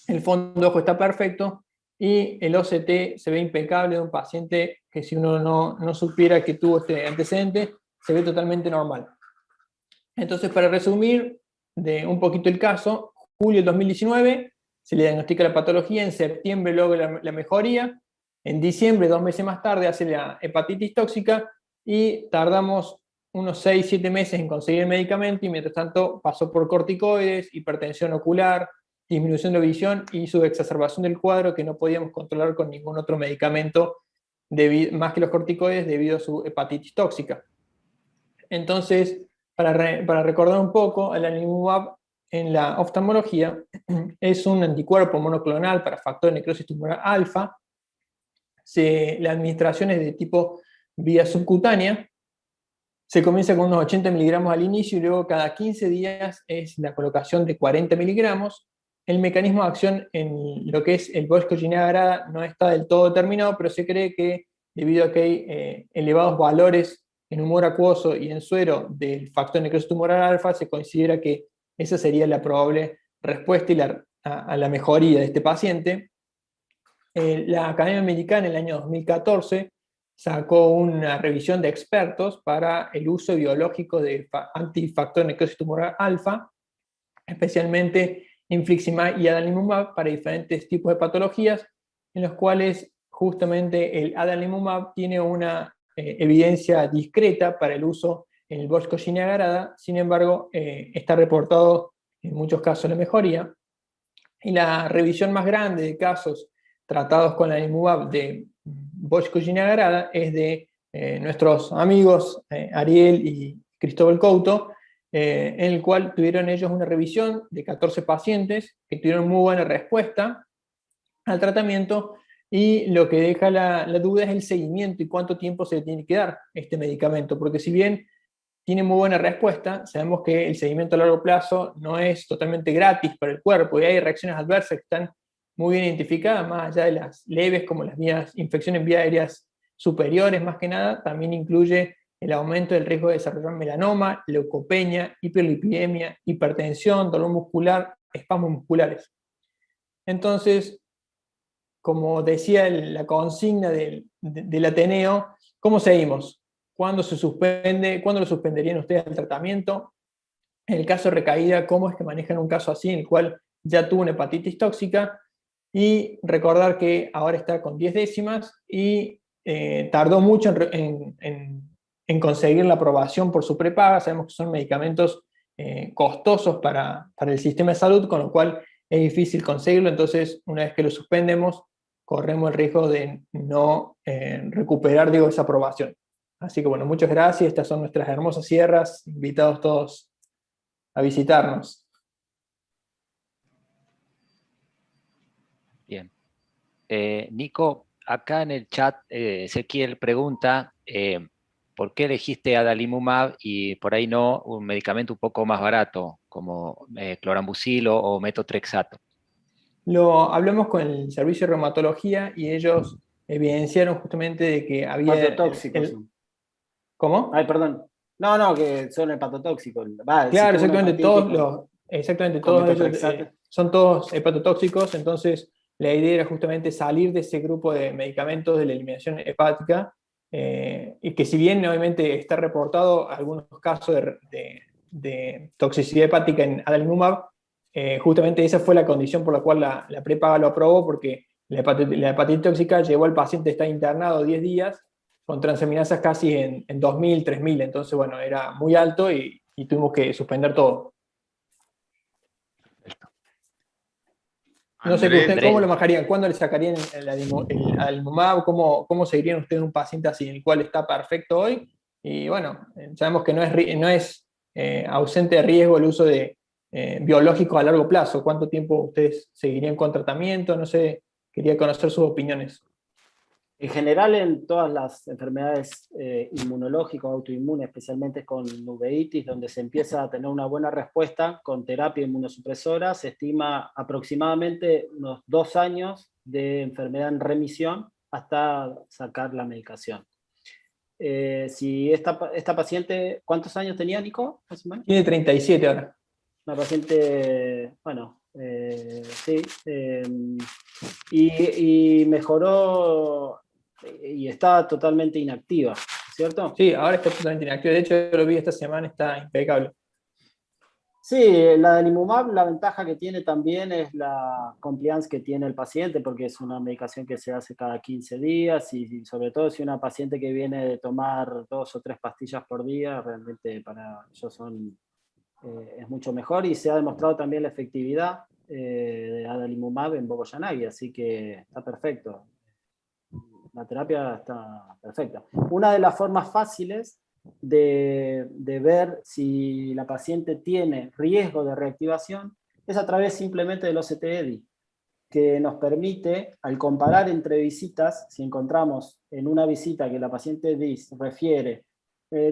el fondo de ojo está perfecto, y el OCT se ve impecable de un paciente que, si uno no supiera que tuvo este antecedente, se ve totalmente normal. Entonces, para resumir un poquito el caso, julio del 2019 se le diagnostica la patología, en septiembre logra la mejoría, en diciembre, 2 meses más tarde, hace la hepatitis tóxica, y tardamos unos 6-7 meses en conseguir el medicamento, y mientras tanto pasó por corticoides, hipertensión ocular, disminución de visión y subexacerbación del cuadro, que no podíamos controlar con ningún otro medicamento más que los corticoides, debido a su hepatitis tóxica. Entonces, para recordar un poco, el adalimumab en la oftalmología es un anticuerpo monoclonal para factor de necrosis tumoral alfa. La administración es de tipo vía subcutánea. Se comienza con unos 80 miligramos al inicio y luego cada 15 días es la colocación de 40 miligramos. El mecanismo de acción en lo que es el Bosch-Kojineá agarada no está del todo determinado, pero se cree que debido a que hay elevados valores en humor acuoso y en suero del factor de necrosis tumoral alfa, se considera que esa sería la probable respuesta a la mejoría de este paciente. La Academia Americana en el año 2014 sacó una revisión de expertos para el uso biológico de antifactor de necrosis tumoral alfa, especialmente infliximab y adalimumab para diferentes tipos de patologías, en los cuales justamente el adalimumab tiene una evidencia discreta para el uso en el Bosch-Kojineá agarada. Sin embargo, está reportado en muchos casos la mejoría. Y la revisión más grande de casos tratados con adalimumab de Bosch-Kojineá agarada es de nuestros amigos Ariel y Cristóbal Couto, en el cual tuvieron ellos una revisión de 14 pacientes que tuvieron muy buena respuesta al tratamiento, y lo que deja la duda es el seguimiento y cuánto tiempo se le tiene que dar este medicamento, porque si bien tiene muy buena respuesta, sabemos que el seguimiento a largo plazo no es totalmente gratis para el cuerpo, y hay reacciones adversas que están muy bien identificadas, más allá de las leves, como las infecciones en vías aéreas superiores, más que nada, también incluye el aumento del riesgo de desarrollar melanoma, leucopenia, hiperlipidemia, hipertensión, dolor muscular, espasmos musculares. Entonces, como decía la consigna del Ateneo, ¿cómo seguimos? ¿Cuándo se suspende? ¿Cuándo lo suspenderían ustedes el tratamiento? En el caso de recaída, ¿cómo es que manejan un caso así en el cual ya tuvo una hepatitis tóxica? Y recordar que ahora está con 10 décimas y tardó mucho en conseguir la aprobación por su prepaga. Sabemos que son medicamentos costosos para el sistema de salud, con lo cual es difícil conseguirlo. Entonces, una vez que lo suspendemos, corremos el riesgo de no recuperar, esa aprobación. Así que bueno, muchas gracias. Estas son nuestras hermosas sierras. Invitados todos a visitarnos. Bien. Nico, acá en el chat Ezequiel pregunta ¿por qué elegiste adalimumab y por ahí no un medicamento un poco más barato como clorambucilo o metotrexato? Lo hablamos con el servicio de reumatología y ellos evidenciaron justamente de que había... Hepatotóxicos. ¿Cómo? Ay, perdón. No, que son hepatotóxicos. Claro, exactamente, todos ellos son todos hepatotóxicos. Entonces la idea era justamente salir de ese grupo de medicamentos de la eliminación hepática, y que si bien obviamente está reportado algunos casos de toxicidad hepática en adalimumab, justamente esa fue la condición por la cual la prepaga lo aprobó, porque la hepatitis tóxica llevó al paciente a estar internado 10 días con transaminasas casi en 2000, 3000, entonces bueno, era muy alto y tuvimos que suspender todo. No sé, Andrés, ¿ustedes cómo lo manejarían? ¿Cuándo le sacarían el adalimumab? ¿Cómo seguirían ustedes un paciente así, el cual está perfecto hoy? Y bueno, sabemos que no es ausente de riesgo el uso de biológicos a largo plazo. ¿Cuánto tiempo ustedes seguirían con tratamiento? No sé, quería conocer sus opiniones. En general, en todas las enfermedades inmunológicas, autoinmunes, especialmente con uveitis, donde se empieza a tener una buena respuesta con terapia inmunosupresora, se estima aproximadamente unos 2 años de enfermedad en remisión hasta sacar la medicación. Si esta paciente, ¿cuántos años tenía, Nico? Más o menos. Tiene 37 ahora. Una paciente, bueno, sí, y mejoró y está totalmente inactiva, ¿cierto? Sí, ahora está totalmente inactivo. De hecho, yo lo vi esta semana, está impecable. Sí, la adalimumab, la ventaja que tiene también es la compliance que tiene el paciente, porque es una medicación que se hace cada 15 días y sobre todo si una paciente que viene de tomar 2 o 3 pastillas por día, realmente para ellos es mucho mejor y se ha demostrado también la efectividad de adalimumab en Bogoyanagi, así que está perfecto. La terapia está perfecta. Una de las formas fáciles de ver si la paciente tiene riesgo de reactivación es a través simplemente del OCT-EDI, que nos permite, al comparar entre visitas, si encontramos en una visita que la paciente refiere,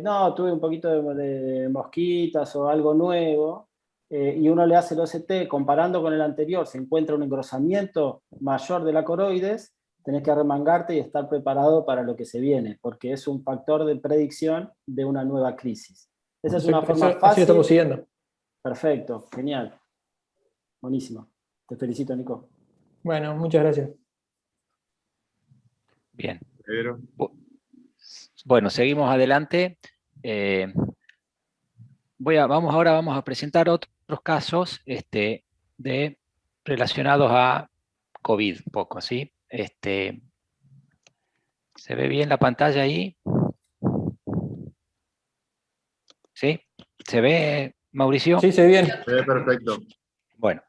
no, tuve un poquito de mosquitas o algo nuevo, y uno le hace el OCT, comparando con el anterior, se encuentra un engrosamiento mayor de la coroides, tenés que arremangarte y estar preparado para lo que se viene, porque es un factor de predicción de una nueva crisis. Esa es una forma fácil. Así lo estamos siguiendo. Perfecto, genial. Buenísimo. Te felicito, Nico. Bueno, muchas gracias. Bien. Pedro. Bueno, seguimos adelante. Ahora vamos a presentar otros casos relacionados a COVID, un poco, ¿sí? ¿Se ve bien la pantalla ahí? ¿Sí? ¿Se ve, Mauricio? Sí, se ve bien. Se ve perfecto. Bueno.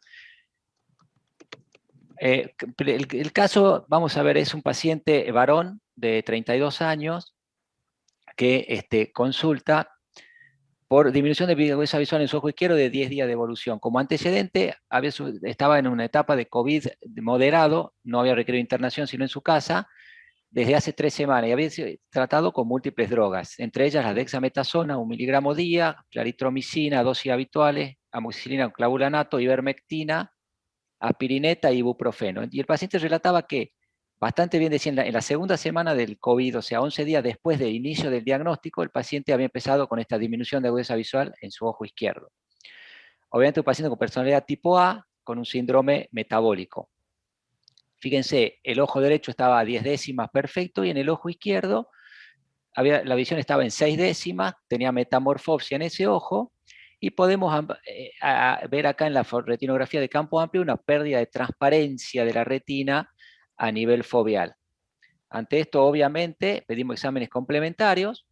El caso, vamos a ver, es un paciente varón de 32 años que consulta por disminución de agudeza visual en su ojo izquierdo de 10 días de evolución. Como antecedente, estaba en una etapa de COVID moderado, no había requerido internación sino en su casa, desde hace 3 semanas, y había sido tratado con múltiples drogas, entre ellas la dexametasona, 1 miligramo día, claritromicina, dosis habituales, amoxicilina, clavulanato, ivermectina, aspirineta y ibuprofeno. Y el paciente relataba que, bastante bien decía, en la segunda semana del COVID, o sea, 11 días después del inicio del diagnóstico, el paciente había empezado con esta disminución de agudeza visual en su ojo izquierdo. Obviamente un paciente con personalidad tipo A, con un síndrome metabólico. Fíjense, el ojo derecho estaba a 10 décimas perfecto y en el ojo izquierdo la visión estaba en 6 décimas, tenía metamorfopsia en ese ojo, y podemos ver acá en la retinografía de campo amplio una pérdida de transparencia de la retina a nivel foveal. Ante esto, obviamente, pedimos exámenes complementarios.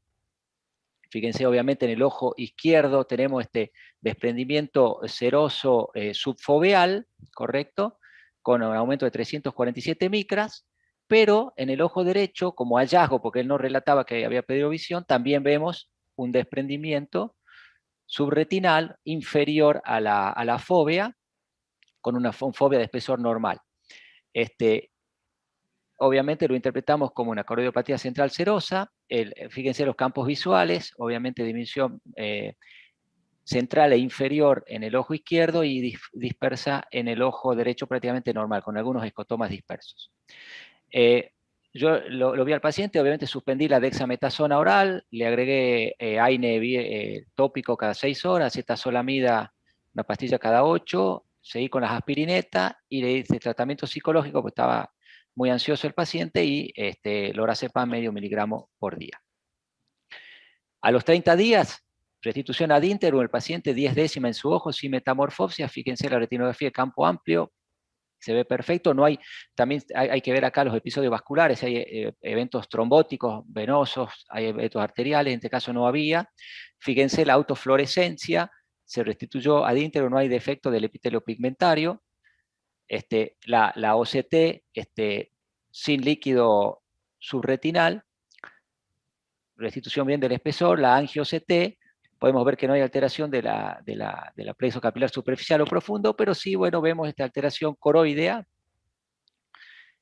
Fíjense, obviamente, en el ojo izquierdo tenemos este desprendimiento seroso subfoveal, ¿correcto? Con un aumento de 347 micras, pero en el ojo derecho, como hallazgo, porque él no relataba que había perdido visión, también vemos un desprendimiento subretinal inferior a la fóvea, con una fóvea de espesor normal. Obviamente lo interpretamos como una coroidiopatía central serosa. Fíjense los campos visuales, obviamente disminución central e inferior en el ojo izquierdo y dispersa en el ojo derecho prácticamente normal, con algunos escotomas dispersos. Yo lo vi al paciente, obviamente suspendí la dexametasona oral, le agregué AINE tópico cada 6 horas, cetazolamida, una pastilla cada 8, seguí con las aspirinetas y le hice tratamiento psicológico, porque estaba muy ansioso el paciente, y lorazepam medio miligramo por día. A los 30 días, restitución ad íntegrum, el paciente 10 décimas en su ojo sin metamorfopsia. Fíjense la retinografía de campo amplio, se ve perfecto. No hay, también hay que ver acá los episodios vasculares, hay eventos trombóticos, venosos, hay eventos arteriales, en este caso no había. Fíjense la autofluorescencia, se restituyó ad íntegro, no hay defecto del epitelio pigmentario. La OCT sin líquido subretinal, restitución bien del espesor, la angio-CT, podemos ver que no hay alteración de la plexo capilar superficial o profundo, pero sí, bueno, vemos esta alteración coroidea,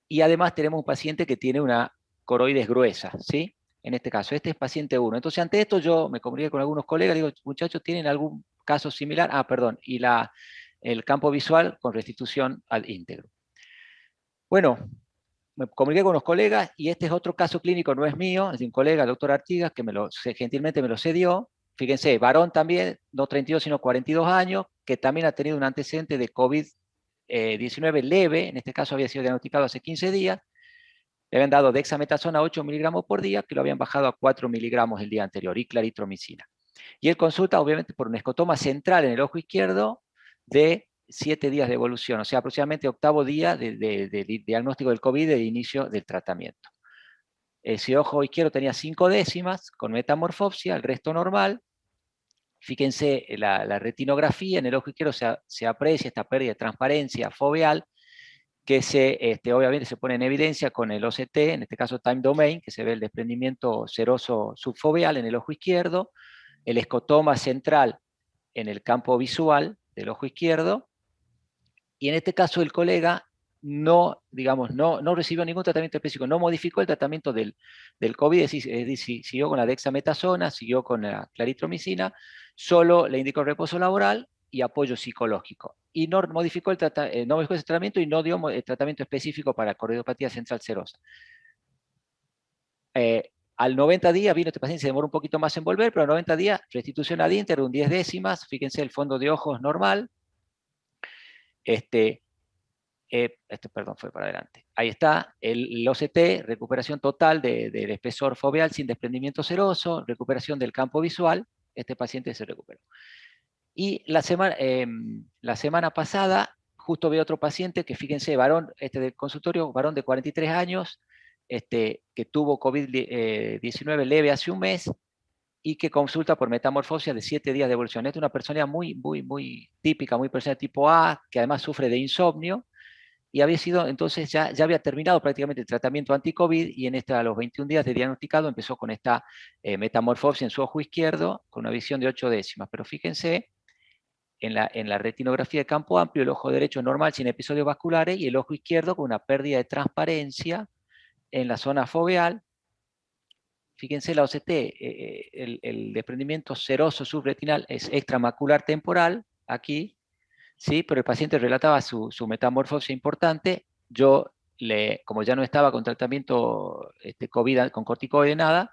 y además tenemos un paciente que tiene una coroides gruesa, ¿sí? En este caso, este es paciente 1. Entonces, ante esto yo me comuniqué con algunos colegas, digo, muchachos, ¿tienen algún caso similar? Ah, perdón, y el campo visual con restitución ad íntegro. Bueno, me comuniqué con unos colegas, y este es otro caso clínico, no es mío, es de un colega, el doctor Artigas, que gentilmente me lo cedió. Fíjense, varón también, no 32, sino 42 años, que también ha tenido un antecedente de COVID-19 leve, en este caso había sido diagnosticado hace 15 días, le habían dado dexametasona 8 miligramos por día, que lo habían bajado a 4 miligramos el día anterior, y claritromicina. Y él consulta, obviamente, por un escotoma central en el ojo izquierdo de 7 días de evolución, o sea, aproximadamente 8º día de diagnóstico del COVID, de inicio del tratamiento. Ese ojo izquierdo tenía 5 décimas, con metamorfopsia, el resto normal. Fíjense, la retinografía en el ojo izquierdo se aprecia esta pérdida de transparencia foveal, que obviamente se pone en evidencia con el OCT, en este caso time domain, que se ve el desprendimiento seroso subfoveal en el ojo izquierdo, el escotoma central en el campo visual del ojo izquierdo, y en este caso el colega no recibió ningún tratamiento específico, no modificó el tratamiento del COVID, es decir, siguió con la dexametasona, siguió con la claritromicina, solo le indicó reposo laboral y apoyo psicológico. Y no modificó ese tratamiento, y no dio el tratamiento específico para corridopatía central serosa. Al 90 días vino este paciente, se demoró un poquito más en volver, pero a 90 días restitución ad íntegro, un 10 décimas, fíjense el fondo de ojos normal. Perdón, fue para adelante. Ahí está, el OCT, recuperación total del espesor foveal sin desprendimiento seroso, recuperación del campo visual, este paciente se recuperó. Y la semana pasada, justo vi otro paciente que, fíjense, varón, del consultorio, varón de 43 años, que tuvo COVID-19 leve hace un mes, y que consulta por metamorfosia de 7 días de evolución. Esta es una persona muy, muy, muy típica, muy persona tipo A, que además sufre de insomnio, y había sido, entonces ya había terminado prácticamente el tratamiento anti-COVID, y a los 21 días de diagnosticado empezó con esta metamorfosia en su ojo izquierdo, con una visión de 8 décimas. Pero fíjense, en la retinografía de campo amplio, el ojo derecho normal sin episodios vasculares, y el ojo izquierdo con una pérdida de transparencia en la zona foveal. Fíjense la OCT, el desprendimiento seroso subretinal es extramacular temporal, aquí, ¿sí? Pero el paciente relataba su metamorfosia importante. Yo, como ya no estaba con tratamiento COVID con corticoide, nada,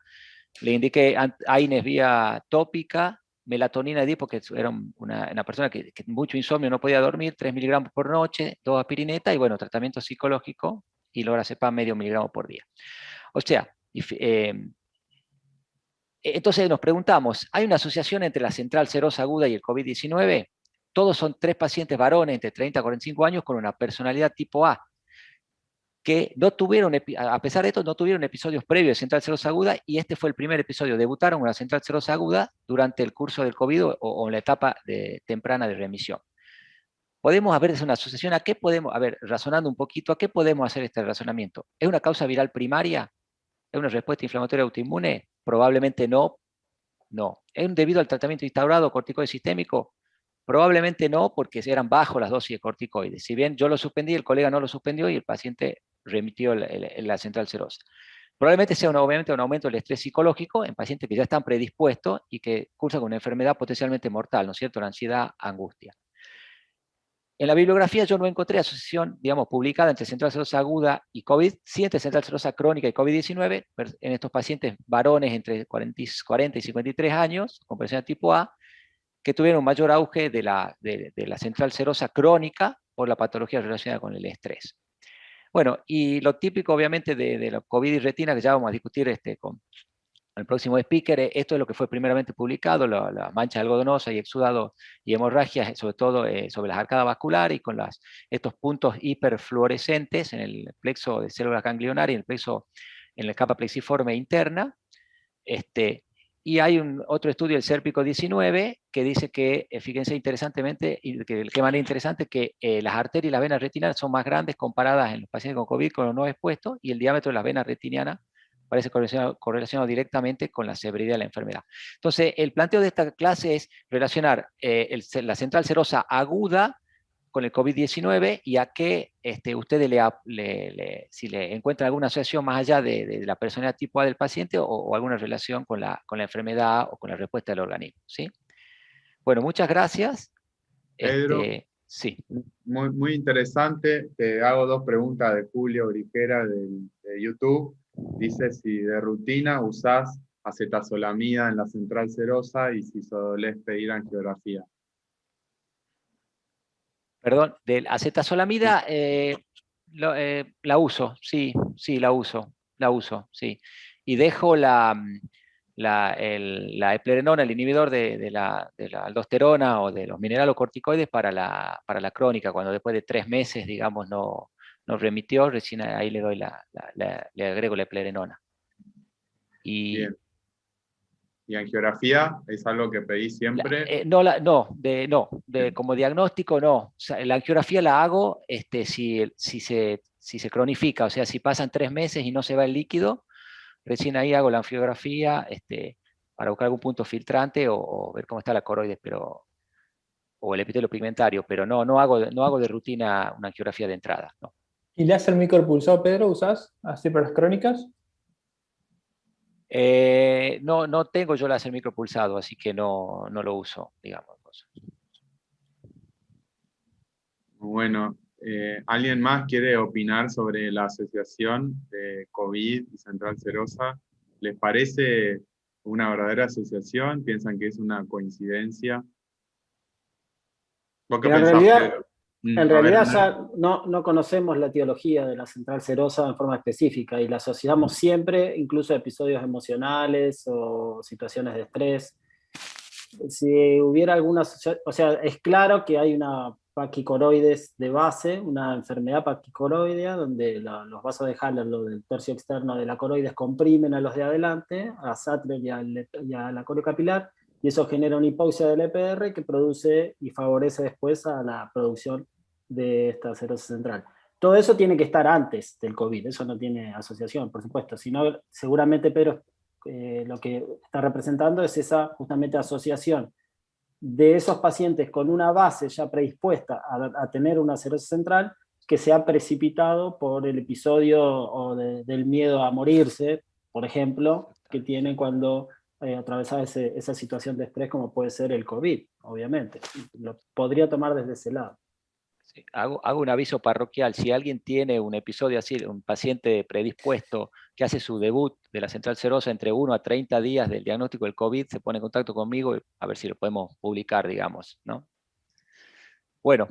le indiqué AINES vía tópica, melatonina D, porque era una persona que mucho insomnio, no podía dormir, 3 miligramos por noche, 2 aspirineta, y bueno, tratamiento psicológico, y lorazepam medio miligramo por día. O sea, entonces nos preguntamos, ¿hay una asociación entre la central serosa aguda y el COVID-19? Todos son 3 pacientes varones entre 30 y 45 años con una personalidad tipo A, que no tuvieron, a pesar de esto, no tuvieron episodios previos de central serosa aguda, y este fue el primer episodio. Debutaron con la central serosa aguda durante el curso del COVID o en la etapa temprana de remisión. Podemos haber una asociación. ¿A qué podemos, razonando un poquito, a qué podemos hacer este razonamiento? ¿Es una causa viral primaria? ¿Es una respuesta inflamatoria autoinmune? Probablemente no. No. ¿Es debido al tratamiento instaurado corticoide sistémico? Probablemente no, porque eran bajos las dosis de corticoides. Si bien yo lo suspendí, el colega no lo suspendió, y el paciente remitió la central serosa. Probablemente sea obviamente un aumento del estrés psicológico en pacientes que ya están predispuestos y que cursan con una enfermedad potencialmente mortal, ¿no es cierto? La ansiedad, angustia. En la bibliografía yo no encontré asociación, digamos, publicada entre central serosa aguda y COVID, sí entre central serosa crónica y COVID-19, en estos pacientes varones entre 40 y 53 años, con personalidad tipo A, que tuvieron un mayor auge de la central serosa crónica por la patología relacionada con el estrés. Bueno, y lo típico obviamente de la COVID y retina, que ya vamos a discutir con el próximo speaker. Esto es lo que fue primeramente publicado, la mancha algodonosa y exudado y hemorragias, sobre todo sobre las arcadas vasculares y con estos puntos hiperfluorescentes en el plexo de células ganglionarias, en el plexo, en la capa plexiforme interna. Y hay otro estudio, el Serpico 19, que dice que, fíjense interesantemente, y que manera interesante, que las arterias y las venas retinianas son más grandes comparadas en los pacientes con COVID con los no expuestos, y el diámetro de las venas retinianas parece correlacionado directamente con la severidad de la enfermedad. Entonces, el planteo de esta clase es relacionar la central serosa aguda con el COVID-19 y a qué ustedes si le encuentran alguna asociación más allá de la personalidad tipo A del paciente o alguna relación con la enfermedad o con la respuesta del organismo. ¿Sí? Bueno, muchas gracias. Pedro, sí. muy, muy interesante. Te hago 2 preguntas de Julio Grijera de YouTube. Dice si de rutina usás acetazolamida en la central serosa y si solés pedir angiografía. Perdón, del acetazolamida la uso, sí, la uso, sí. Y dejo la eplerenona, el inhibidor de la aldosterona o de los mineralocorticoides para la crónica, cuando después de 3 meses, digamos, no remitió, recién ahí le doy le agrego la eplerenona. Bien. ¿Y angiografía es algo que pedís siempre? Como diagnóstico no. O sea, la angiografía la hago si se cronifica, o sea, si pasan 3 meses y no se va el líquido, recién ahí hago la angiografía para buscar algún punto filtrante o ver cómo está la coroides, o el epitelio pigmentario, pero no hago de rutina una angiografía de entrada. No. ¿Y láser micropulsado, Pedro, usás así para las crónicas? No tengo yo láser micropulsado, así que no lo uso, digamos. Bueno, ¿alguien más quiere opinar sobre la asociación de COVID y central serosa? ¿Les parece una verdadera asociación? ¿Piensan que es una coincidencia? ¿Vos qué Pero pensás, Pedro? en realidad ya no conocemos la etiología de la central serosa en forma específica y la asociamos siempre, incluso a episodios emocionales o situaciones de estrés. Si hubiera alguna asociación, o sea, es claro que hay una paquicoroides de base, una enfermedad paquicoroidea, donde los vasos de Haller, lo del tercio externo de la coroides, comprimen a los de adelante, a Sattler y a la coriocapilar, y eso genera una hipoxia del EPR que produce y favorece después a la producción de esta serosis central. Todo eso tiene que estar antes del COVID, eso no tiene asociación, por supuesto, sino seguramente Pedro lo que está representando es esa justamente asociación de esos pacientes con una base ya predispuesta a tener una serosis central que se ha precipitado por el episodio del miedo a morirse, por ejemplo, que tienen cuando atravesar esa situación de estrés como puede ser el COVID, obviamente. Lo podría tomar desde ese lado. Sí, hago un aviso parroquial. Si alguien tiene un episodio así, un paciente predispuesto que hace su debut de la central serosa entre 1 a 30 días del diagnóstico del COVID, se pone en contacto conmigo a ver si lo podemos publicar, digamos, ¿no? Bueno.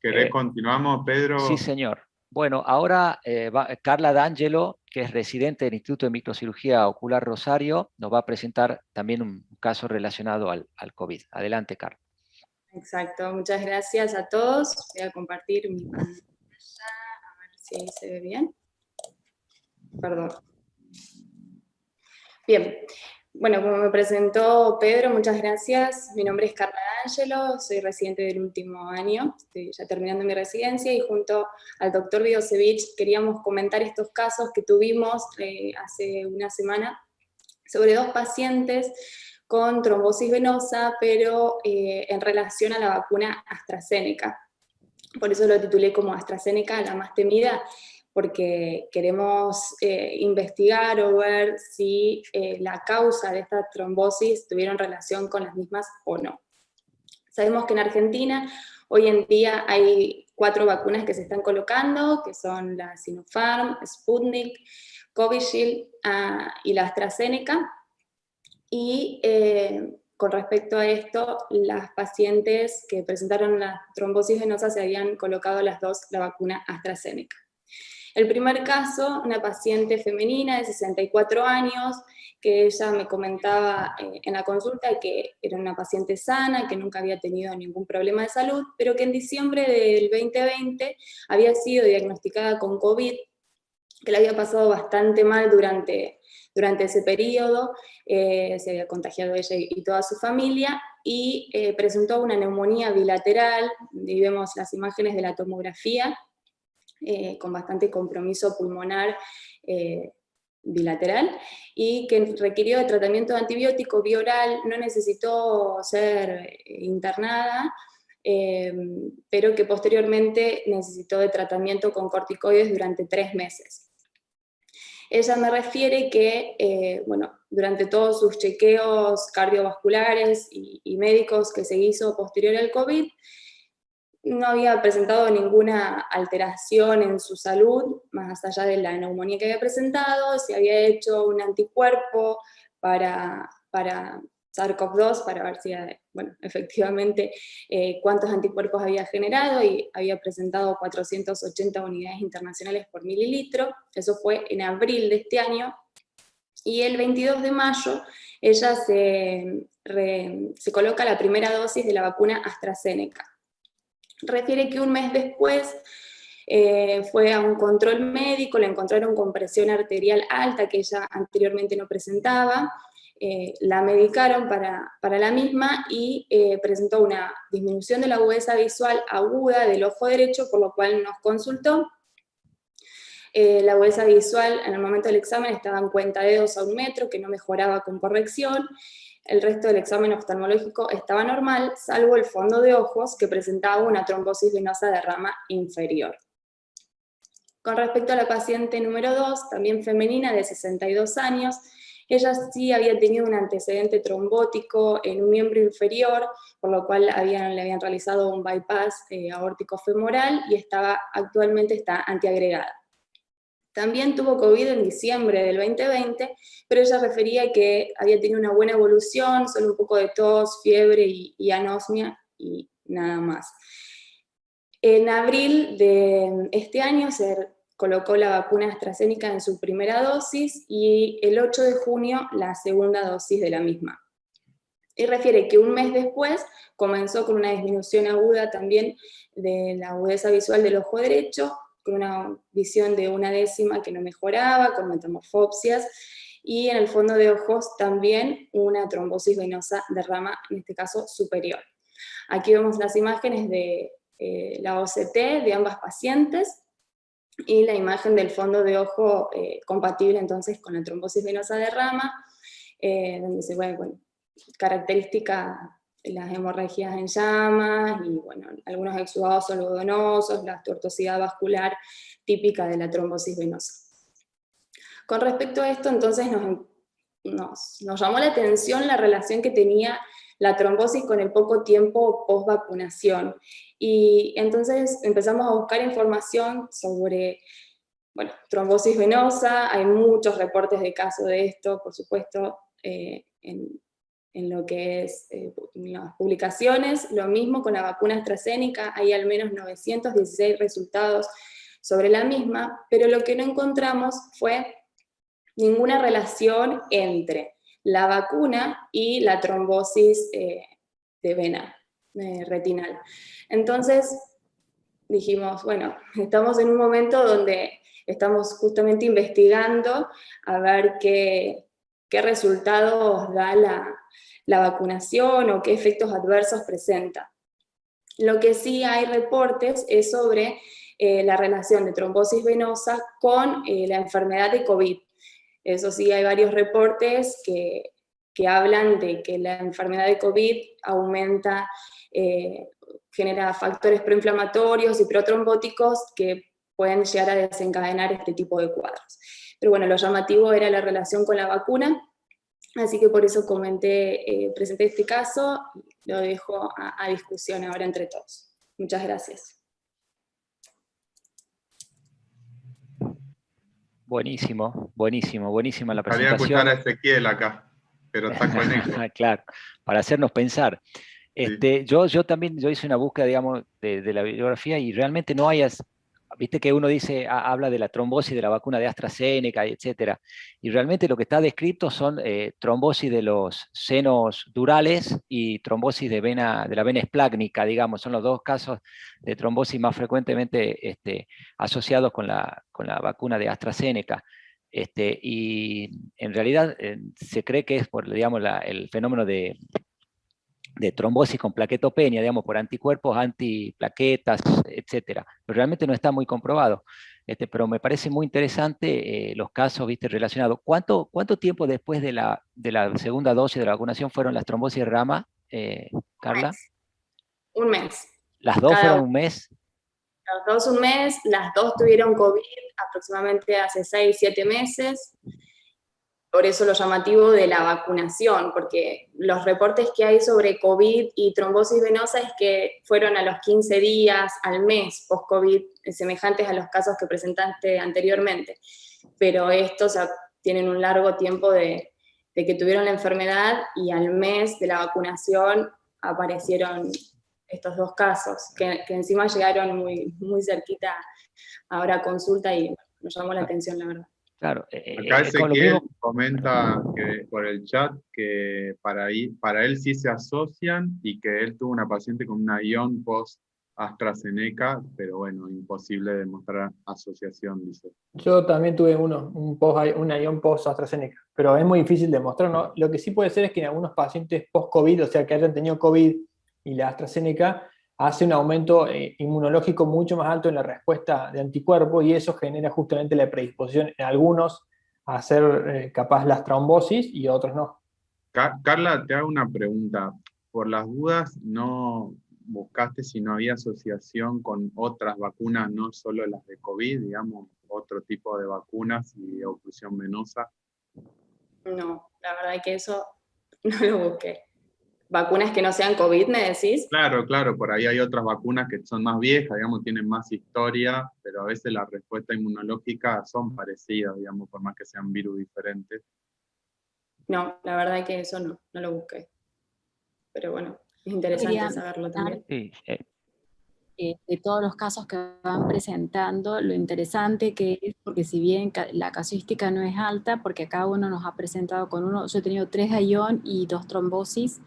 ¿Querés continuamos, Pedro? Sí, señor. Bueno, ahora Carla D'Angelo, que es residente del Instituto de Microcirugía Ocular Rosario, nos va a presentar también un caso relacionado al COVID. Adelante, Carla. Exacto, muchas gracias a todos. Voy a compartir mi pantalla, a ver si ahí se ve bien. Perdón. Bien, bueno, como me presentó Pedro, muchas gracias. Mi nombre es Carla D'Angelo, soy residente del último año, estoy ya terminando mi residencia y junto al doctor Vidosevich queríamos comentar estos casos que tuvimos hace una semana sobre 2 pacientes con trombosis venosa, pero en relación a la vacuna AstraZeneca. Por eso lo titulé como AstraZeneca, la más temida, porque queremos investigar o ver si la causa de esta trombosis tuvieron relación con las mismas o no. Sabemos que en Argentina hoy en día hay 4 vacunas que se están colocando, que son la Sinopharm, Sputnik, Covishield y la AstraZeneca. Y con respecto a esto, las pacientes que presentaron la trombosis venosa se habían colocado las 2 la vacuna AstraZeneca. El primer caso, una paciente femenina de 64 años, que ella me comentaba en la consulta que era una paciente sana, que nunca había tenido ningún problema de salud, pero que en diciembre del 2020 había sido diagnosticada con COVID, que le había pasado bastante mal durante ese periodo, se había contagiado ella y toda su familia, y presentó una neumonía bilateral, y vemos las imágenes de la tomografía, con bastante compromiso pulmonar bilateral, y que requirió de tratamiento de antibiótico vía oral, no necesitó ser internada, pero que posteriormente necesitó de tratamiento con corticoides durante 3 meses. Ella me refiere que, bueno, durante todos sus chequeos cardiovasculares y médicos que se hizo posterior al COVID, no había presentado ninguna alteración en su salud, más allá de la neumonía que había presentado. Se había hecho un anticuerpo para SARS-CoV-2, para ver si, bueno, efectivamente cuántos anticuerpos había generado, y había presentado 480 unidades internacionales por mililitro. Eso fue en abril de este año, y el 22 de mayo ella se coloca la primera dosis de la vacuna AstraZeneca. Refiere que un mes después fue a un control médico, le encontraron con presión arterial alta, que ella anteriormente no presentaba, la medicaron para la misma, y presentó una disminución de la agudeza visual aguda del ojo derecho, por lo cual nos consultó. La agudeza visual en el momento del examen estaba en cuentadedos a 1 metro, que no mejoraba con corrección. El resto del examen oftalmológico estaba normal, salvo el fondo de ojos, que presentaba una trombosis venosa de rama inferior. Con respecto a la paciente número 2, también femenina de 62 años, ella sí había tenido un antecedente trombótico en un miembro inferior, por lo cual le habían realizado un bypass aórtico femoral, y actualmente está antiagregada. También tuvo COVID en diciembre del 2020, pero ella refería que había tenido una buena evolución, solo un poco de tos, fiebre y anosmia, y nada más. En abril de este año se colocó la vacuna AstraZeneca en su primera dosis, y el 8 de junio la segunda dosis de la misma. Y refiere que un mes después comenzó con una disminución aguda también de la agudeza visual del ojo derecho, con una visión de 1/10 que no mejoraba, con metamorfopsias, y en el fondo de ojos también una trombosis venosa de rama, en este caso superior. Aquí vemos las imágenes de la OCT de ambas pacientes, y la imagen del fondo de ojo compatible entonces con la trombosis venosa de rama, donde se ve, bueno, característica las hemorragias en llamas, y bueno, algunos exudados algodonosos, la tortuosidad vascular típica de la trombosis venosa. Con respecto a esto, entonces nos llamó la atención la relación que tenía la trombosis con el poco tiempo post vacunación, y entonces empezamos a buscar información sobre, bueno, trombosis venosa. Hay muchos reportes de casos de esto, por supuesto, en lo que es las publicaciones. Lo mismo con la vacuna AstraZeneca, hay al menos 916 resultados sobre la misma, pero lo que no encontramos fue ninguna relación entre la vacuna y la trombosis de vena retinal. Entonces dijimos, bueno, estamos en un momento donde estamos justamente investigando a ver qué resultados da la vacunación, o qué efectos adversos presenta. Lo que sí hay reportes es sobre la relación de trombosis venosa con la enfermedad de COVID. Eso sí, hay varios reportes que hablan de que la enfermedad de COVID aumenta, genera factores proinflamatorios y protrombóticos que pueden llegar a desencadenar este tipo de cuadros. Pero bueno, lo llamativo era la relación con la vacuna, así que por eso presenté este caso, y lo dejo a discusión ahora entre todos. Muchas gracias. Buenísima la presentación. Quería escuchar a Ezequiel acá, pero está conectado. Claro, para hacernos pensar. Sí. Yo también hice una búsqueda, digamos, de la bibliografía, y realmente no hay, viste que uno dice, habla de la trombosis de la vacuna de AstraZeneca, etcétera, y realmente lo que está descrito son trombosis de los senos durales y trombosis de la vena esplácnica, digamos, son los dos casos de trombosis más frecuentemente asociados con la vacuna de AstraZeneca. Y en realidad se cree que es por, digamos, el fenómeno de trombosis con plaquetopenia, digamos, por anticuerpos, antiplaquetas, etcétera. Pero realmente no está muy comprobado. Pero me parece muy interesante los casos, viste, relacionados. ¿Cuánto tiempo después de la segunda dosis de la vacunación fueron las trombosis de rama, Carla? Un mes. ¿Las dos fueron un mes? Las dos un mes, las dos tuvieron COVID aproximadamente hace 6, 7 meses. Por eso lo llamativo de la vacunación, porque los reportes que hay sobre COVID y trombosis venosa es que fueron a los 15 días, al mes post-COVID, semejantes a los casos que presentaste anteriormente. Pero estos tienen un largo tiempo de que tuvieron la enfermedad y al mes de la vacunación aparecieron estos dos casos, que encima llegaron muy, muy cerquita ahora a consulta y nos llamó la atención, la verdad. Claro. Acá Ezequiel comenta que, por el chat que para él sí se asocian y que él tuvo una paciente con una ION post-AstraZeneca, pero bueno, imposible demostrar asociación, dice. Yo también tuve una ION post-AstraZeneca, pero es muy difícil demostrar, ¿no? Lo que sí puede ser es que en algunos pacientes post-COVID, o sea, que hayan tenido COVID y la AstraZeneca, hace un aumento inmunológico mucho más alto en la respuesta de anticuerpos y eso genera justamente la predisposición en algunos a hacer capaz las trombosis y otros no. Carla, te hago una pregunta. Por las dudas, ¿no buscaste si no había asociación con otras vacunas, no solo las de COVID, digamos, otro tipo de vacunas y oclusión venosa? No, la verdad es que eso no lo busqué. ¿Vacunas que no sean COVID, me decís? Claro, por ahí hay otras vacunas que son más viejas, digamos, tienen más historia, pero a veces la respuesta inmunológica son parecidas, digamos, por más que sean virus diferentes. No, la verdad es que eso no lo busqué. Pero bueno, es interesante saberlo también. Sí. De todos los casos que van presentando, lo interesante que es, porque si bien la casuística no es alta, porque cada uno nos ha presentado con uno, yo he tenido 3 ION y 2 trombosis,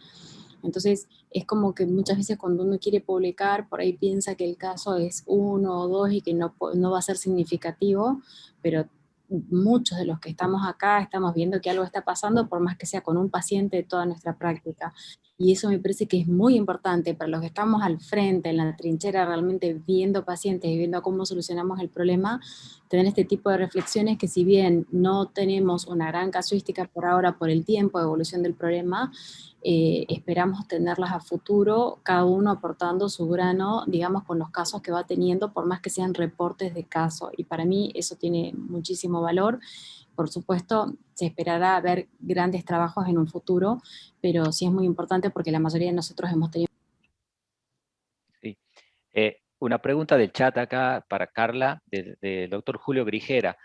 entonces es como que muchas veces cuando uno quiere publicar, por ahí piensa que el caso es 1 o 2 y que no va a ser significativo, pero muchos de los que estamos acá estamos viendo que algo está pasando, por más que sea con un paciente de toda nuestra práctica. Y eso me parece que es muy importante para los que estamos al frente, en la trinchera, realmente viendo pacientes y viendo cómo solucionamos el problema, tener este tipo de reflexiones que si bien no tenemos una gran casuística por ahora por el tiempo de evolución del problema, esperamos tenerlas a futuro, cada uno aportando su grano, digamos, con los casos que va teniendo, por más que sean reportes de caso. Y para mí eso tiene muchísimo valor. Por supuesto, se esperará ver grandes trabajos en un futuro, pero sí es muy importante porque la mayoría de nosotros hemos tenido... Sí. Una pregunta del chat acá para Carla, del doctor Julio Grijera.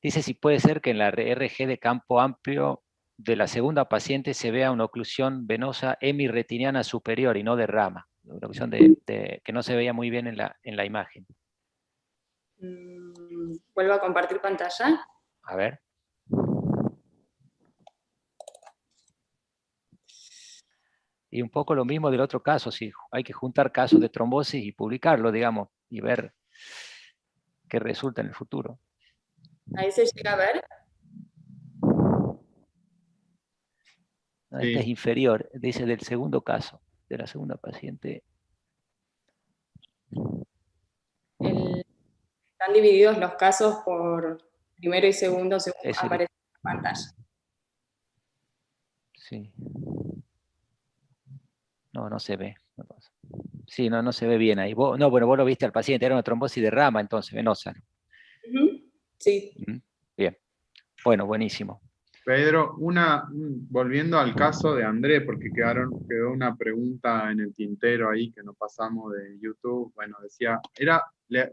Dice si puede ser que en la RG de campo amplio de la segunda paciente se vea una oclusión venosa hemirretiniana superior y no de rama, una oclusión que no se veía muy bien en la imagen. ¿Vuelvo a compartir pantalla? A ver. Y un poco lo mismo del otro caso, si hay que juntar casos de trombosis y publicarlo, digamos, y ver qué resulta en el futuro. Ahí se llega a ver. No, esta es inferior, dice del segundo caso, de la segunda paciente. Están divididos los casos por primero y segundo, según aparece en la pantalla. Sí. No se ve. Sí, no se ve bien ahí. Vos lo viste al paciente, era una trombosis de rama, entonces, venosa. Sí. Bien. Bueno, buenísimo. Pedro, volviendo al caso de Andrés, porque quedó una pregunta en el tintero ahí que nos pasamos de YouTube. Bueno, decía, ¿le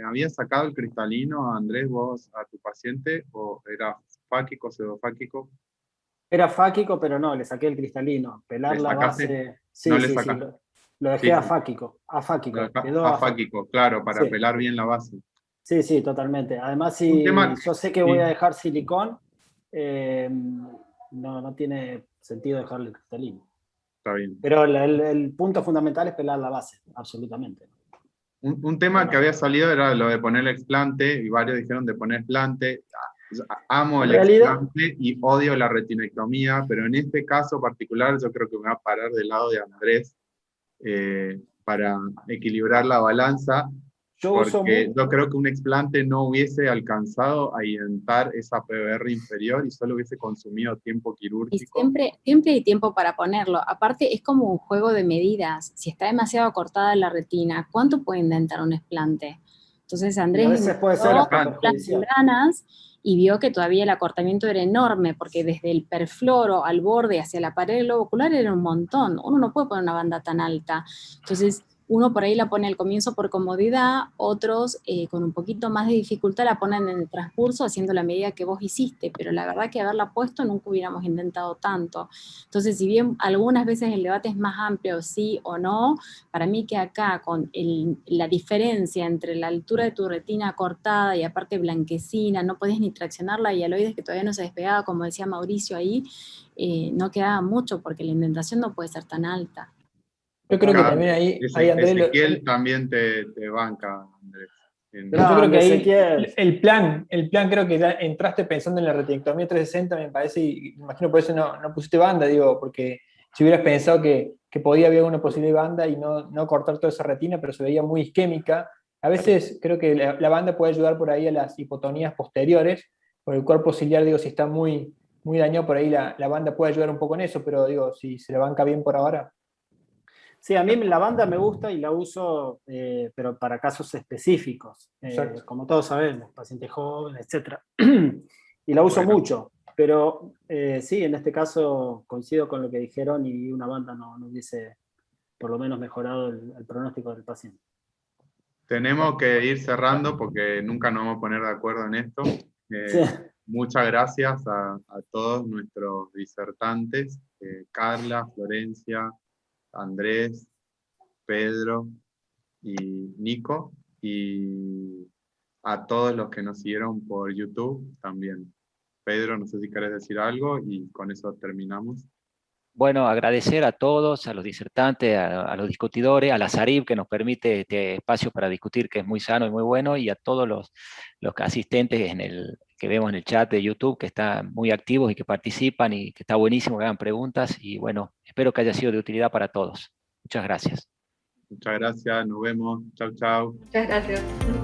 habías sacado el cristalino a Andrés vos a tu paciente o era fáquico, pseudofáquico? Era fáquico, pero no, le saqué el cristalino. Pelar la base. Sí, ¿No le sí, sacaste? Lo dejé Sí. afáquico. Quedó Afáquico, claro, para Sí. pelar bien la base. Sí, sí, totalmente. Además, Un si tema- yo sé que sí. voy a dejar silicón, no tiene sentido dejarle cristalino. Está bien. Pero el punto fundamental es pelar la base, absolutamente. Un tema que había salido era lo de poner el explante, y varios dijeron de poner explante. Amo En el realidad- explante y odio la retinectomía, pero en este caso particular yo creo que me va a parar del lado de Andrés para equilibrar la balanza, Yo uso porque yo creo que un explante no hubiese alcanzado a inyectar esa PVR inferior y solo hubiese consumido tiempo Y quirúrgico. siempre hay tiempo para ponerlo. Aparte, es como un juego de medidas. Si está demasiado cortada la retina, ¿cuánto puede indentar un explante? Entonces y Andrés a veces puede ser intentó hasta las perjudicial. membranas y vio que todavía el acortamiento era enorme, porque desde el perfloro al borde hacia la pared del globo ocular era un montón. Uno no puede poner una banda tan alta. Entonces, uno por ahí la pone al comienzo por comodidad, otros con un poquito más de dificultad la ponen en el transcurso haciendo la medida que vos hiciste, pero la verdad que haberla puesto nunca hubiéramos intentado tanto. Entonces, si bien algunas veces el debate es más amplio, sí o no, para mí que acá con la diferencia entre la altura de tu retina cortada y aparte blanquecina, no podés ni traccionar la hialoides que todavía no se despegaba, como decía Mauricio ahí, no quedaba mucho porque la indentación no puede ser tan alta. Yo creo que Claro, también ahí Andrés, Ezequiel también te banca, Andrés. yo creo que Grande, ahí Ezequiel. el plan creo que entraste pensando en la retinectomía 360, me parece, y me imagino por eso no pusiste banda, digo, porque si hubieras pensado que podía haber una posible banda y no cortar toda esa retina, pero se veía muy isquémica, a veces creo que la banda puede ayudar por ahí a las hipotonías posteriores, por el cuerpo ciliar, digo, si está muy dañado por ahí, la banda puede ayudar un poco en eso, pero digo, si se le banca bien por ahora. Sí, a mí la banda me gusta y la uso, pero para casos específicos. Exacto. Como todos sabemos, pacientes jóvenes, etc. Y la uso Bueno. mucho. Pero sí, en este caso coincido con lo que dijeron y una banda no hubiese por lo menos mejorado el pronóstico del paciente. Tenemos que ir cerrando porque nunca nos vamos a poner de acuerdo en esto. Sí. Muchas gracias a todos nuestros disertantes, Carla, Florencia, Andrés, Pedro y Nico, y a todos los que nos siguieron por YouTube también. Pedro, no sé si querés decir algo y con eso terminamos. Bueno, agradecer a todos, a los disertantes, a los discutidores, a la SARIB que nos permite este espacio para discutir, que es muy sano y muy bueno, y a todos los asistentes que vemos en el chat de YouTube, que están muy activos y que participan, y que está buenísimo que hagan preguntas, y bueno, espero que haya sido de utilidad para todos. Muchas gracias. Muchas gracias, nos vemos. Chau, chau. Muchas gracias.